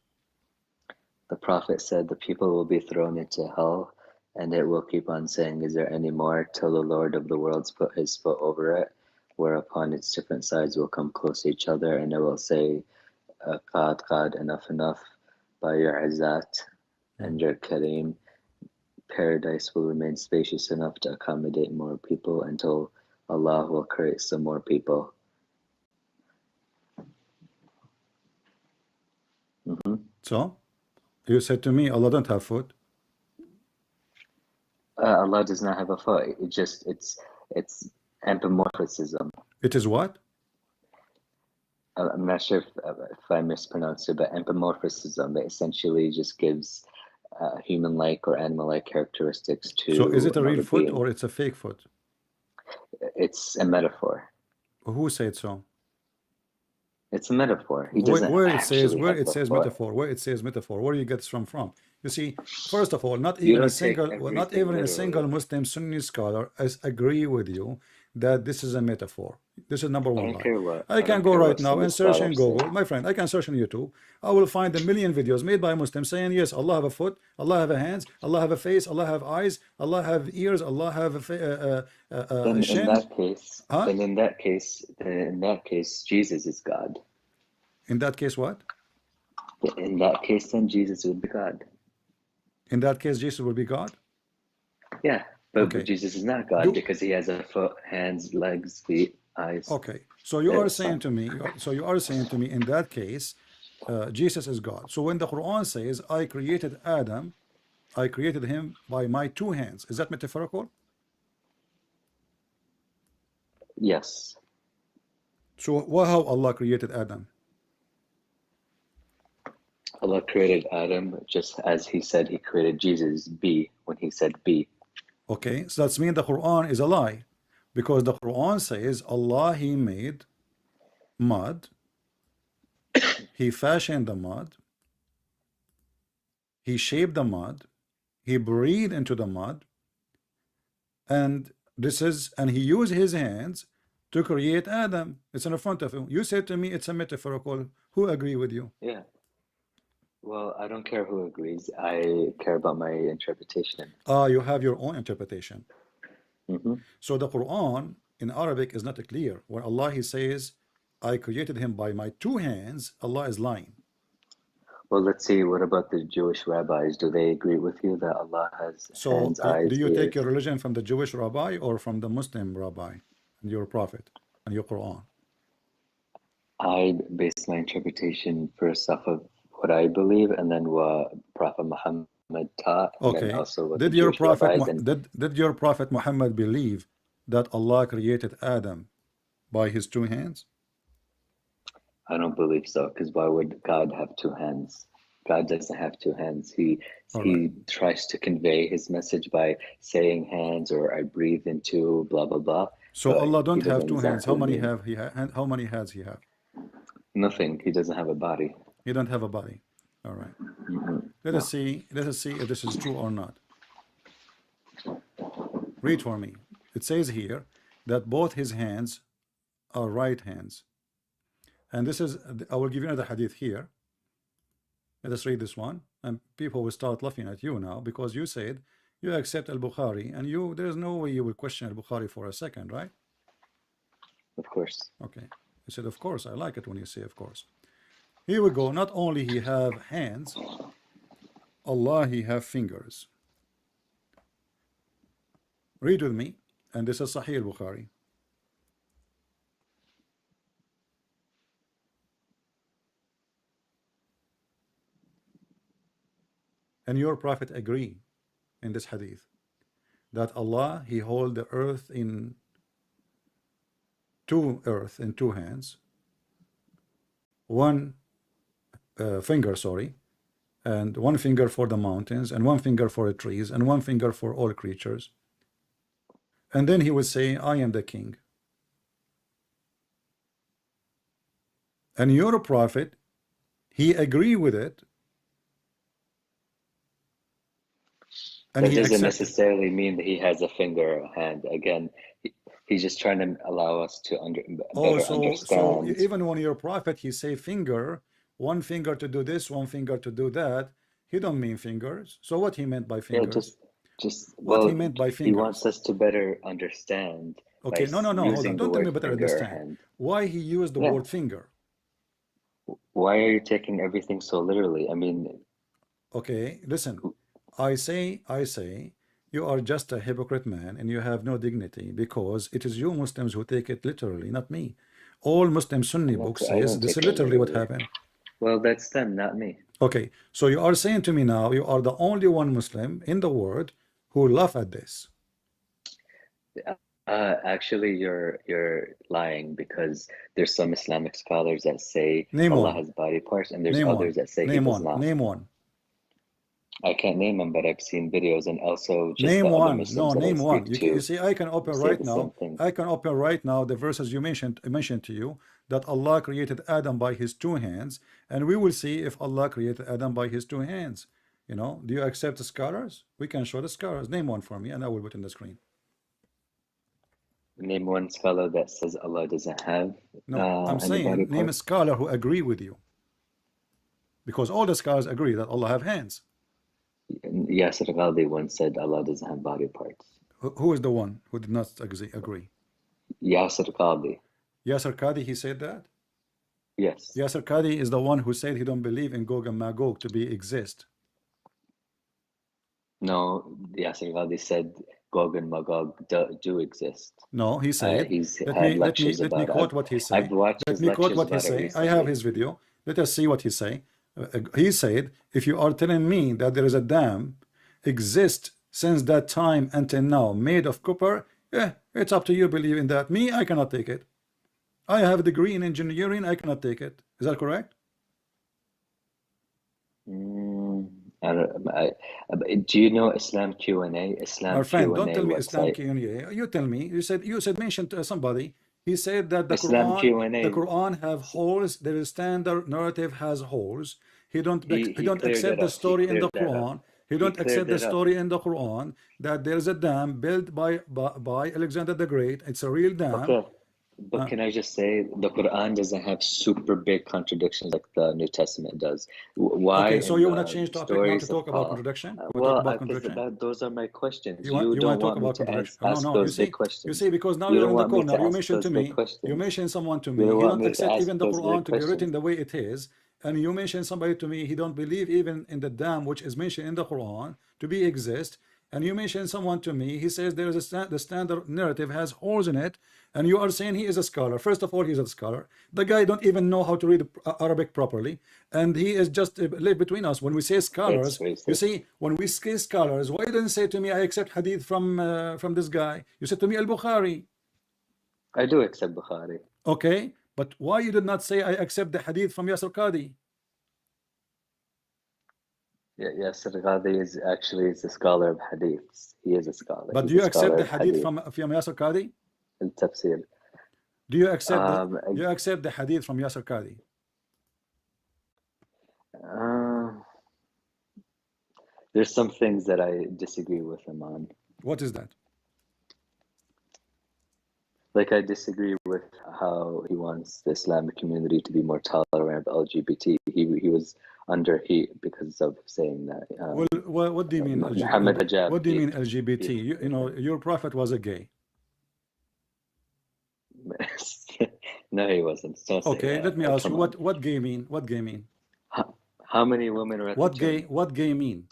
The Prophet said, the people will be thrown into hell, and it will keep on saying, is there any more, till the Lord of the worlds put his foot over it, whereupon its different sides will come close to each other, and it will say, Qad, enough, by your Izzat and your Kareem. Paradise will remain spacious enough to accommodate more people until Allah will create some more people.
So, you said to me, Allah don't have foot.
Allah does not have a foot. It's anthropomorphism.
It is what?
I'm not sure if I mispronounced it, but anthropomorphism, it essentially just gives human-like or animal-like characteristics to
So is it a real
another
foot
being.
or it's a fake foot?
It's a metaphor.
Who said so?
It's a metaphor. He doesn't
Where it
actually
says
have the foot.
metaphor, where it says metaphor, where do you get this from? You see, first of all, not
You
even a
don't take
single, not
everything
even a
literally.
single Muslim Sunni scholar has agree with you that this is a metaphor. This is number
I
one
don't
lie.
care what.
I can
don't
go
care
right
what
now
Sunni
and search in
scholars say.
Google, my friend. I can search on YouTube. I will find a million videos made by Muslims saying yes, Allah have a foot, Allah have a hands, Allah have a face, Allah have eyes, Allah have ears, Allah have a
Then
shin.
in that case,
Huh?
then in that case, Jesus is God.
In that case, what?
In that case, then Jesus would be God.
In that case, Jesus will be God.
Yeah, but
Okay.
Jesus is not God because he has a foot, hands, legs, feet, eyes.
Okay, so you are
It's
saying to
fine.
me, in that case, Jesus is God. So when the Quran says, I created Adam, I created him by my two hands, is that metaphorical?
Yes.
So how Allah created Adam?
Allah created Adam just as he said he created Jesus, be, when he said be.
Okay, so that's mean the Quran is a lie, because the Quran says Allah he made mud. He fashioned the mud. He shaped the mud. He breathed into the mud. And he used his hands to create Adam. It's in front of him. You said to me it's a metaphorical. Who agree with you?
Yeah. Well, I don't care who agrees. I care about my interpretation.
You have your own interpretation.
Mm-hmm.
So the Quran in Arabic is not clear. When Allah he says, I created him by my two hands, Allah is lying.
Well, let's see. What about the Jewish rabbis? Do they agree with you that Allah has hands, eyes,
do you
ears?
take your religion from the Jewish rabbi or from the Muslim rabbi and your prophet and your Quran?
I base my interpretation first off of what I believe, and then what Prophet Muhammad taught, and then also what
Did
the
your
Jewish
prophet
rabbis and
did your prophet Muhammad believe that Allah created Adam by his two hands?
I don't believe so, because why would God have two hands? God doesn't have two hands. He tries to convey his message by saying hands or I breathe into blah blah blah.
So
but
Allah
he
don't have
doesn't
two hands. How
exactly
many
mean
have he how many hands he have?
nothing. He doesn't have a body.
He don't have a body. All right. Let us see if this is true or not. Read for me. It says here that both his hands are right hands. And this is, I will give you another hadith here. Let us read this one. And people will start laughing at you now because you said you accept Al-Bukhari and there's no way you will question Al-Bukhari for a second, right?
Of course.
Okay. He said, of course. I like it when you say of course. Here we go. Not only he have hands, Allah he have fingers. Read with me. And this is Sahih al-Bukhari. And your prophet agree in this hadith that Allah he hold the earth in two hands, one finger, sorry, and one finger for the mountains, and one finger for the trees, and one finger for all creatures. And then he would say, I am the king. And your prophet, he agree with it. And
that doesn't
accepted.
necessarily mean that he has a finger or a hand. Again, he's just trying to allow us to better understand.
So even when your prophet, he say finger, one finger to do this, one finger to do that, he don't mean fingers. So what he meant by fingers?
What
he meant by fingers?
He wants us to better understand.
Okay, no, hold on. Don't tell me better understand. Why he used the word finger?
Why are you taking everything so literally? I mean,
okay, listen. I say, you are just a hypocrite man and you have no dignity because it is you Muslims who take it literally, not me. All Muslim Sunni books says this is literally what happened.
Well, that's them, not me.
Okay, so you are saying to me now you are the only one Muslim in the world who laugh at this.
Actually, you're lying because there's some Islamic scholars that say Allah has body parts, and there's others that say he does not.
Name one.
I can't name them, but I've seen videos and also just
name
the
one.
other Muslims
No, name one. You see, I can open right now. I can open right now the verses you mentioned to you that Allah created Adam by his two hands, and we will see if Allah created Adam by his two hands. You know, do you accept the scholars? We can show the scholars. Name one for me, and I will put in the screen.
Name one scholar that says Allah doesn't have.
No, I'm saying name a scholar who agree with you, because all the scholars agree that Allah have hands.
Yasir Ghaldi once said Allah doesn't have body parts.
Who is the one who did not agree?
Yasir Qadi.
Yasir Qadi, he said that?
Yes.
Yasir Qadi is the one who said he don't believe in Gog and Magog to exist.
No, Yasir Qadi said Gog and Magog do exist.
No, he said. Let me quote what he said. Let me quote what he said. I have his video. Let us see what he say. He said, if you are telling me that there is a dam exist since that time until now made of copper, it's up to you believe in that. Me, I cannot take it. I have a degree in engineering. I cannot take it. Is that correct?
Do you know Islam Q&A?
My friend, don't tell me Islam Q&A. You tell me. You said mention to somebody He said that
Islam
the
Q&A.
Quran have holes. The standard narrative has holes. He
He
don't
cleared
accept
it
the
up. He
story in the
cleared that up.
Quran. He
He
don't accept
cleared
the
it up.
story in the Quran that there's a dam built by Alexander the Great. It's a real dam.
Okay. But can I just say the Quran doesn't have super big contradictions like the New Testament does. Why
Okay, so
in
you want to
the
change topic now to
stories of
talk about
Paul?
contradiction? You want to talk
Well,
about
because
contradiction?
those are my questions.
You
You
want
don't
to talk
want me
about
to
contradiction? No,
ask
no.
those big
You
questions.
see, because now
You
you're
don't
in the
want me
corner.
to
You
ask
mentioned to
those big
me. You
questions.
mentioned someone to
You
me.
don't
He
want
don't
me to
accept
ask
even the
those
Quran
big
to be written
questions.
the way it is. And you mentioned somebody to me. He don't believe even in the dam which is mentioned in the Quran to be exist. And you mentioned someone to me. He says there is the standard narrative has holes in it. And you are saying he is a scholar. First of all, he's a scholar. The guy don't even know how to read Arabic properly, and he is just live between us. When we say
That's
scholars, you
racist.
see, when we say scholars, why didn't say to me, I accept hadith from this guy? You said to me Al-Bukhari.
I do accept Bukhari.
Okay, but why you did not say I accept the hadith from Yasir Qadi?
Yeah, yes, Al-Ghadi is actually is a scholar of hadiths. He is a scholar.
But do
He's a
you accept
scholar
the
of
hadith
hadith
from Yasir Qadi?
and tafsir.
Do you accept
Um,
the hadith from Yasir Qadi?
uh, there's some things that I disagree with him on.
What is that?
Like I disagree with how he wants the Islamic community to be more tolerant of LGBT. He was under heat because of saying that.
Well, what do you mean
Muhammad
LGBT?
Hijab.
What do you mean LGBT?
He
You know, your prophet was a gay.
No, he wasn't. Don't say
Okay,
that.
let me ask you,
Come on.
what gay mean? What gay mean?
How many women are at the tomb?
What gay mean?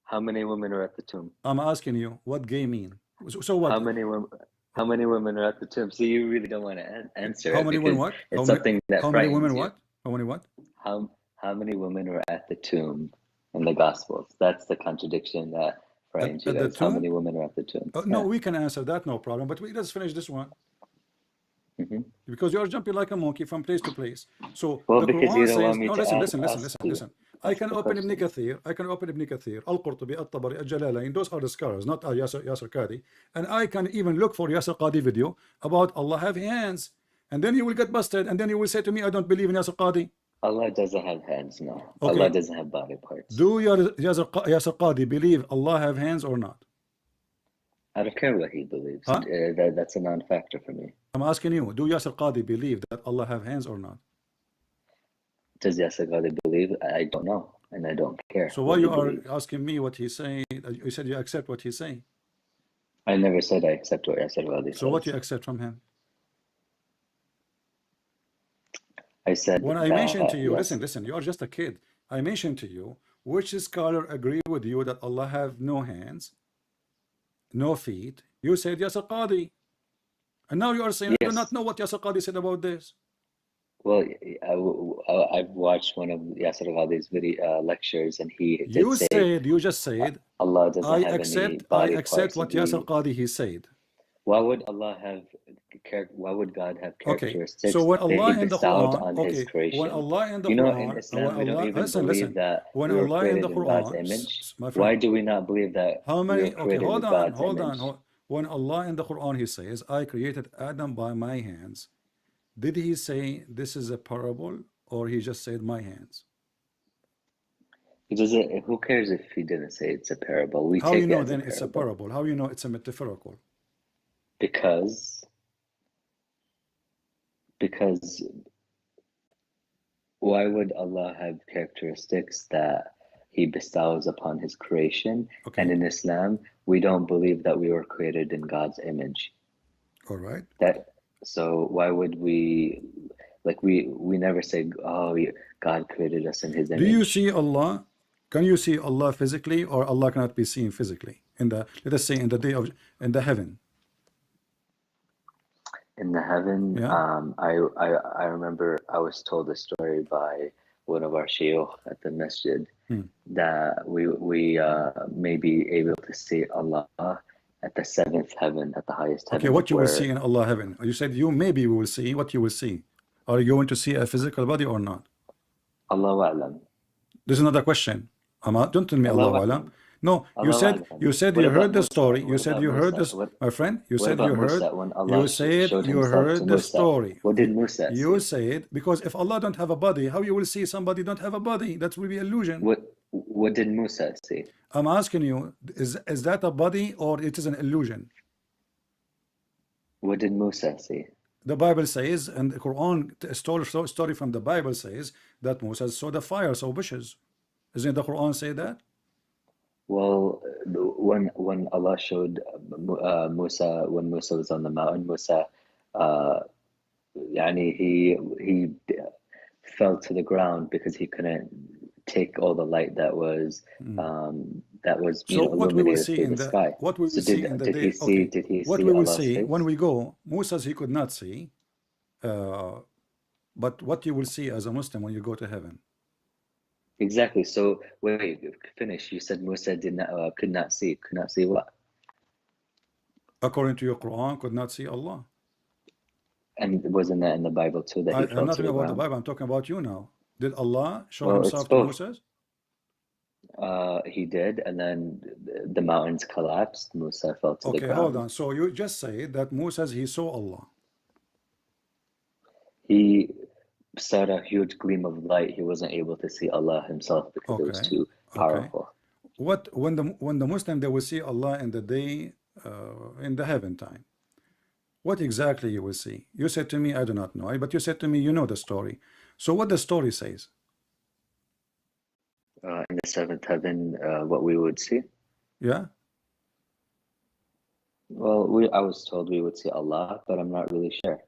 How many women are at the tomb?
I'm asking you, what gay mean? So what?
How many women? How many women are at the tomb? So you really don't want to answer
How
it
many women
because
what?
it's something that
How many women
frightens you.
what? How many what?
How many women are at the tomb in the Gospels? That's the contradiction that frightens you
At the
guys. How many
tomb?
women are at the tomb?
No,
Yeah.
we can answer that, no problem. But let's finish this one.
hmm
Because you're jumping like a monkey from place to place. So
Well,
the
because you
Quran
don't want
says,
me
no,
to
listen.
ask you.
I
Ask
can
the
open Ibn
question.
Kathir, Al-Qurtubi, Al-Tabari, Al-Jalalain. Those are the scholars, not Yasir Qadi. And I can even look for Yasir Qadi video about Allah have hands. And then you will get busted. And then you will say to me, I don't believe in Yasir Qadi.
Allah doesn't have hands, no.
Okay.
Allah doesn't have body parts.
Do Yasir Qadi believe Allah have hands or not?
I don't care what he believes.
Huh?
That's a non-factor for me.
I'm asking you, do Yasir Qadi believe that Allah have hands or not?
Does Yasir Qadi believe? I don't know, and I don't care.
So why you are asking me what he's saying? You said you accept what he's saying.
I never said I accept what Yasir Qadi says.
So what you accept from him?
I said
when I
that,
mentioned to you,
yes.
listen, you are just a kid. I mentioned to you, which scholar agree with you that Allah have no hands, no feet? You said Yasir Qadi. And now you are saying, I do not know what Yasir Qadi said about this.
Well, I've watched one of Yasir Qadi's video lectures, and he did
you just said,
Allah doesn't have any body
I accept
parts,
what Yasir Qadi he said.
Why would Allah have? Why would God have characteristics?
Okay, so when Allah in the Quran,
on His creation,
when Allah in the
you know,
Quran,
in Islam we don't even believe that
when
we were
Allah in
created
the
in God's
Quran,
image.
my friend,
Why do we not believe that
how many?
we were created
Okay,
with God's image?
When Allah in the Quran he says, I created Adam by my hands. Did he say this is a parable, or he just said my hands?
He doesn't. Who cares if he didn't say it's a parable? We
How
take
you know
it as
then
a
it's a parable? How you know it's a metaphorical?
Because why would Allah have characteristics that He bestows upon His creation?
Okay.
And in Islam, we don't believe that we were created in God's image.
All right.
So why would we, like we never say, oh, God created us in His image.
Do you see Allah? Can you see Allah physically, or Allah cannot be seen physically? Let us say in the heaven.
In the heaven,
yeah.
I remember I was told a story by one of our shayukh at the masjid that we may be able to see Allah at the seventh heaven, at the highest heaven.
Okay, what you will see in Allah heaven? You said you maybe will see. What you will see? Are you going to see a physical body or not?
Allahu a'lam.
This is not a question. Don't tell me Allahu a'lam. No, you
Allah
said
A'lam.
you said
What
you
about
heard the
Musa?
story. You
What
said
about
you heard
Musa?
this, my friend. You
What
said
about
you heard.
Musa when Allah
You said
showed
you
himself to
heard the
Musa?
story.
What did Musa
You
see?
said because if Allah don't have a body, how you will see somebody don't have a body? That will be illusion.
What did Musa see?
I'm asking you, is that a body or it is an illusion?
What did Musa see?
The Bible says, and the Quran story from the Bible says that Moses saw the fire, saw bushes. Isn't the Quran say that?
Well, when Allah showed Musa, when Musa was on the mountain, Musa, yani he fell to the ground because he couldn't take all the light that was
So what we will
illuminated
see
through
in
the
the
sky.
what we
So
will see in the
did he
day.
see
Okay,
did he
what
see
we will
Allah's
see when
face?
we go. Moses he could not see, uh, but what you will see as a Muslim when you go to heaven.
Exactly. So wait, finish. You said Musa did not could not see. Could not see what?
According to your Quran, could not see Allah.
And wasn't that in the Bible too that he
I'm
fell
not
to
talking
the
about the
ground?
Bible. I'm talking about you now. Did Allah show
Well, it's
himself to
both.
Moses?
He did, and then the mountains collapsed. Musa fell to the
Okay, hold
ground.
on. So you just say that Moses he saw Allah.
He saw a huge gleam of light. He wasn't able to see Allah himself because it was
Okay,
too
okay.
powerful.
What when the Muslim they will see Allah in the day in the heaven time. What exactly you will see? You said to me, I do not know, but you said to me, you know the story. So what the story says?
In the seventh heaven, what we would see?
Yeah?
Well, I was told we would see Allah, but I'm not really sure.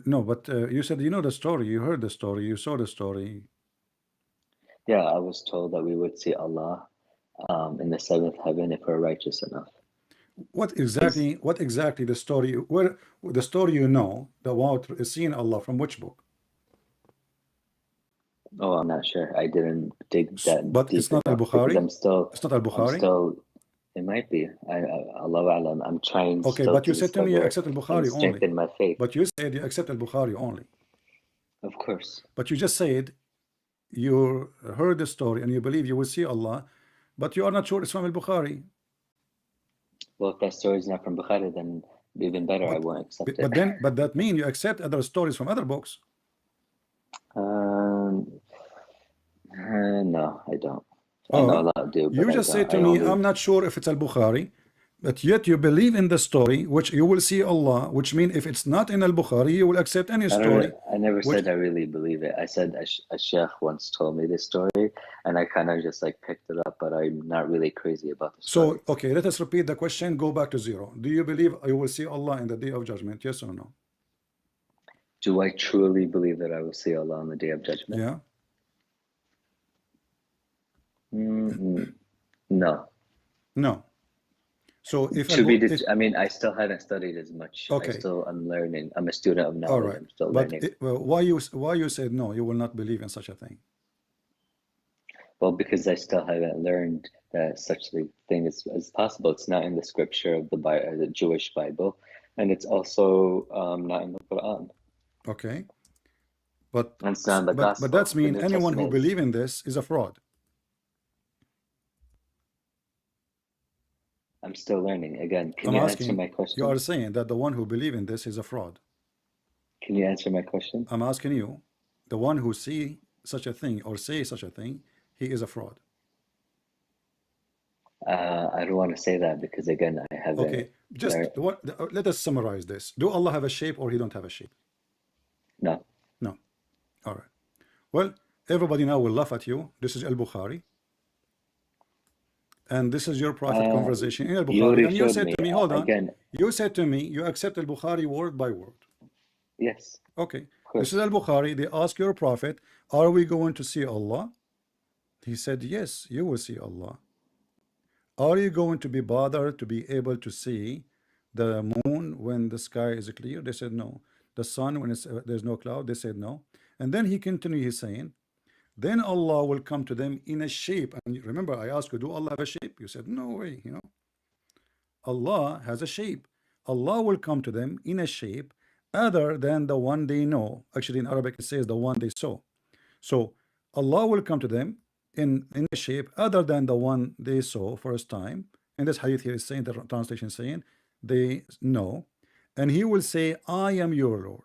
No, but you said you know the story, you heard the story, you saw the story.
Yeah, I was told that we would see Allah in the seventh heaven if we're righteous enough.
What exactly the story, where the story you know about seeing Allah from which book?
Oh, I'm not sure. I didn't dig that
But
deep
it's not
enough because
Al-Bukhari? It's not Al-Bukhari?
it might be. Allahu A'lam. I'm trying
Okay,
still
but
to
you said to me you
discover
accept
and
Al-Bukhari only.
strengthen my faith.
But you said you accept Al-Bukhari only.
Of course.
But you just said you heard the story and you believe you will see Allah, but you are not sure it's from Al-Bukhari.
Well, if that story is not from Bukhari, then even better, I won't accept it.
But that means you accept other stories from other books.
No, I don't. I
Oh,
know a lot do, but
you
I
just said
don't.
to me, I'm not sure if it's Al-Bukhari, but yet you believe in the story, which you will see Allah, which means if it's not in Al-Bukhari, you will accept any story.
I never said I really believe it. I said a sheikh once told me this story, and I kind of just like picked it up, but I'm not really crazy about the story.
So, okay, let us repeat the question, go back to zero. Do you believe you will see Allah in the day of judgment? Yes or no?
Do I truly believe that I will see Allah on the day of judgment?
Yeah.
No.
No. So if
I mean, I still haven't studied as much.
Okay.
I'm learning. I'm a student of knowledge.
All right.
I'm still
But
learning.
why you said no, you will not believe in such a thing?
Well, because I still haven't learned that such a thing is possible. It's not in the scripture of the Jewish Bible, and it's also not in the Quran.
Okay. But
it's not in the Gospel.
But that's mean
The New
anyone who
Testament
believe in this is a fraud.
I'm still learning. Again, can
I'm
you
asking,
answer my question?
you are saying that the one who believe in this is a fraud.
Can you answer my question?
I'm asking you, the one who see such a thing or say such a thing, he is a fraud.
I don't want to say that because again, I haven't.
Okay, just let us summarize this. Do Allah have a shape or he don't have a shape?
No.
No. All right. Well, everybody now will laugh at you. This is Al-Bukhari. And this is your prophet conversation in Al-Bukhari. And you said to me, hold on.
Again,
you said to me, you accept Al-Bukhari word by word.
Yes.
Okay. This is Al-Bukhari. They ask your prophet, are we going to see Allah? He said, yes, you will see Allah. Are you going to be bothered to be able to see the moon when the sky is clear? They said no. The sun when there's no cloud? They said no. And then he continued, he's saying, then Allah will come to them in a shape. And remember, I asked you, do Allah have a shape? You said, no way, you know. Allah has a shape. Allah will come to them in a shape other than the one they know. Actually, in Arabic, it says the one they saw. So Allah will come to them in a shape other than the one they saw first time. And this hadith here is saying, the translation is saying, they know. And he will say, I am your Lord.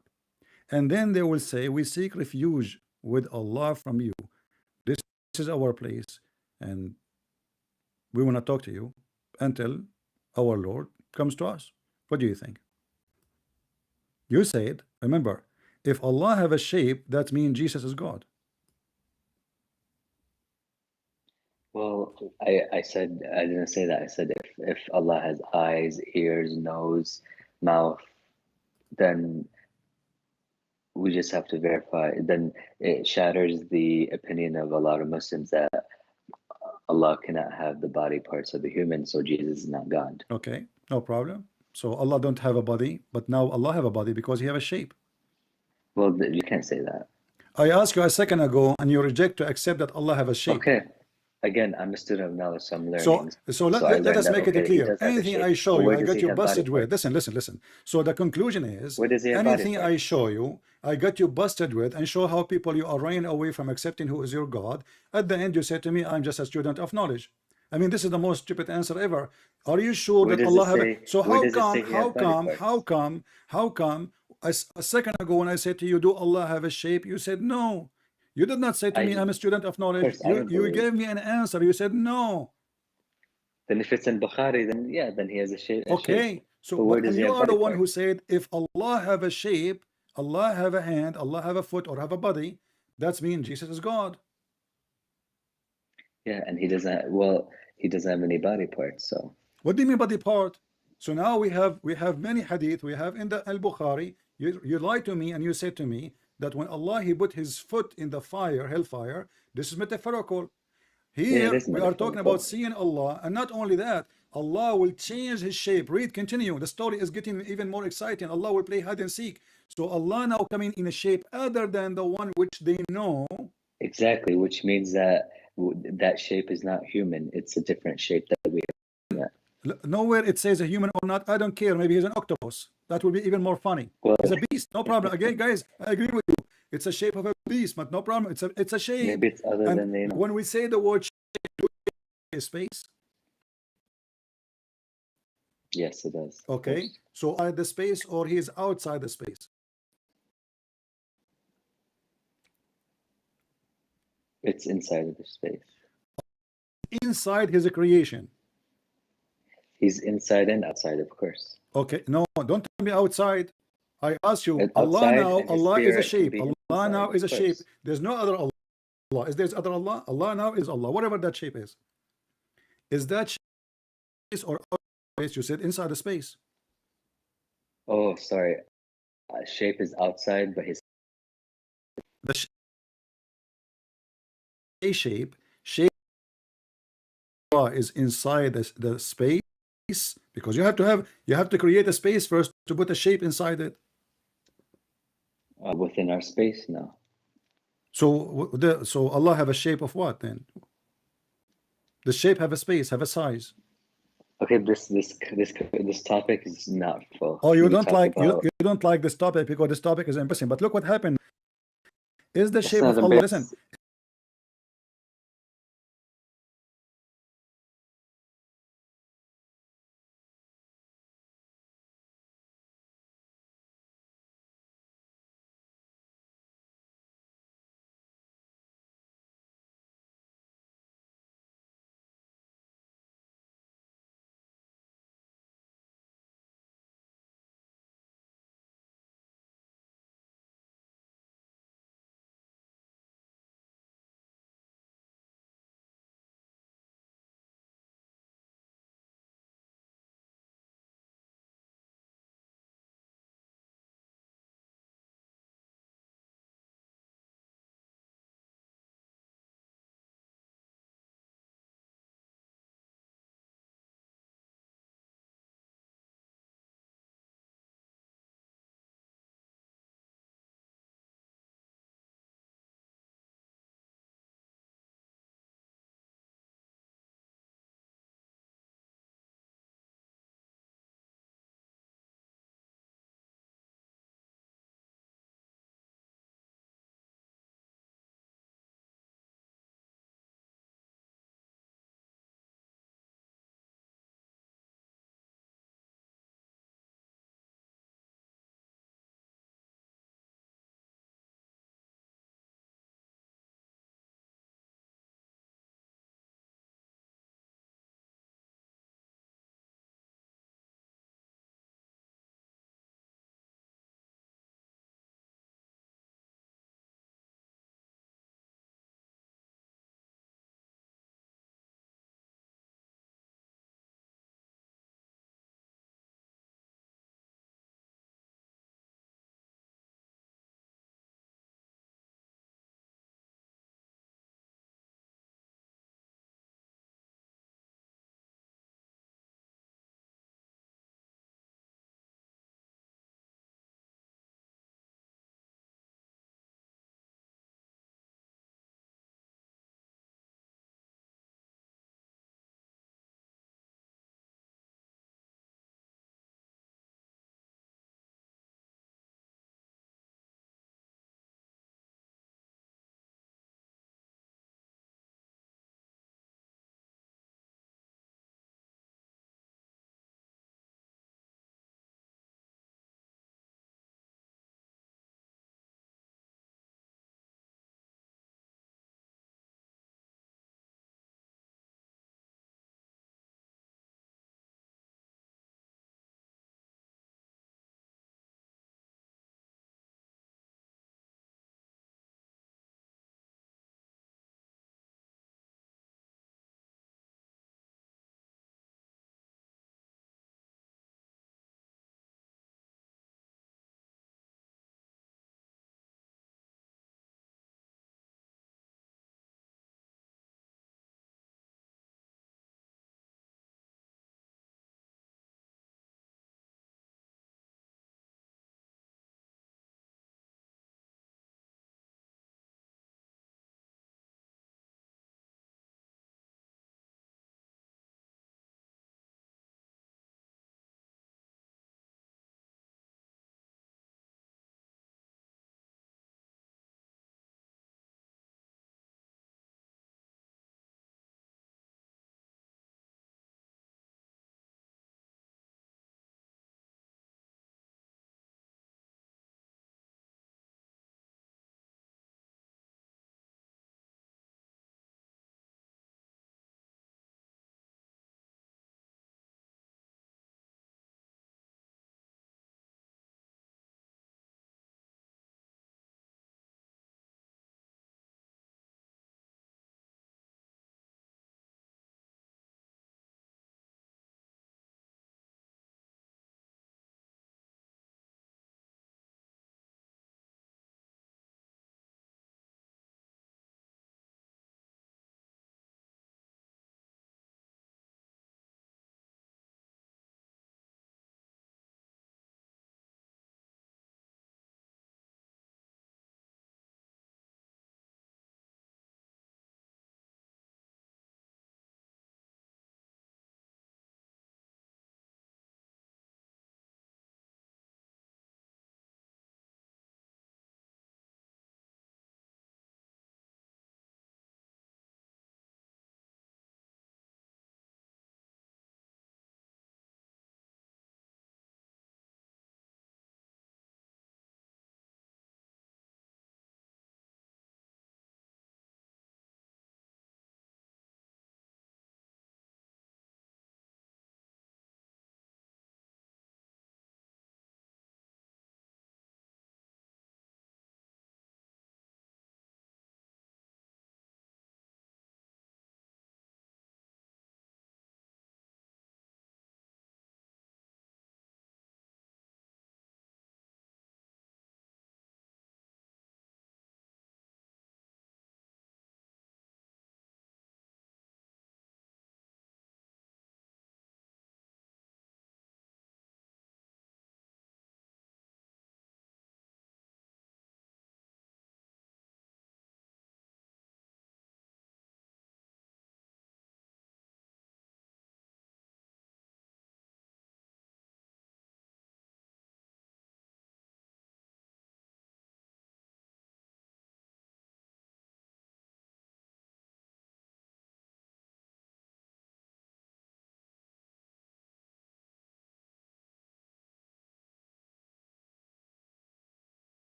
And then they will say, we seek refuge with Allah from you. This is our place, and we want to talk to you until our Lord comes to us. What do you think? You said, remember, if Allah have a shape, that means Jesus is God.
Well, I said, I didn't say that. I said if Allah has eyes, ears, nose, mouth, then we just have to verify. Then it shatters the opinion of a lot of Muslims that Allah cannot have the body parts of a human, so Jesus is not God.
Okay, no problem. So Allah don't have a body, but now Allah have a body because he have a shape.
Well, you can't say that.
I asked you a second ago, and you reject to accept that Allah have a shape.
Okay. Again, I'm a student of knowledge, so I'm learning.
So let us make it clear. Anything I show you, I got you busted with. Listen. So the conclusion is, anything I show you, I got you busted with, and show how people you are running away from accepting who is your God. At the end, you say to me, I'm just a student of knowledge. I mean, this is the most stupid answer ever. Are you sure that Allah have a... So how come a second ago when I said to you, do Allah have a shape? You said no. You did not say to me, I'm a student of knowledge. You gave me an answer. You said no.
Then if it's in Bukhari, then yeah, then he has a shape.
Okay. So but you are the one who said, if Allah have a shape, Allah have a hand, Allah have a foot, or have a body, that's mean Jesus is God.
Yeah, and he doesn't. Well, he doesn't have any body parts. So
what do you mean body part? So now we have many hadith. We have in the Al-Bukhari. You lied to me and you said to me that when Allah he put his foot in the fire, hellfire, this is metaphorical. Here we are talking about seeing Allah, and not only that, Allah will change his shape. Read, continue. The story is getting even more exciting. Allah will play hide and seek. So Allah now coming in a shape other than the one which they know.
Exactly, which means that that shape is not human. It's a different shape that we have.
Nowhere it says a human or not. I don't care. Maybe he's an octopus. That would be even more funny.
Well,
it's a beast. No problem. Again, guys, I agree with you. It's a shape of a beast, but no problem. It's a shape.
Maybe it's other than they know.
When we say the word shape, is space.
Yes, it does.
Okay. So at the space, or he is outside the space.
It's inside of the space.
Inside his creation.
He's inside and outside, of course.
Okay, no, don't tell me outside. I ask you, Allah now, Allah is a shape. Allah now is a shape. There's no other Allah. Is there other Allah? Allah now is Allah, whatever that shape is. Is that space or space? You said inside the space.
Oh, sorry. Shape is outside, but his
shape is inside the space. Because you have to create a space first to put a shape inside it.
Within our space, no.
So Allah have a shape of what then? The shape have a space, have a size.
Okay, this topic is not full.
Oh, you don't like this topic because this topic is embarrassing. But look what happened. Is the shape of Allah? Listen,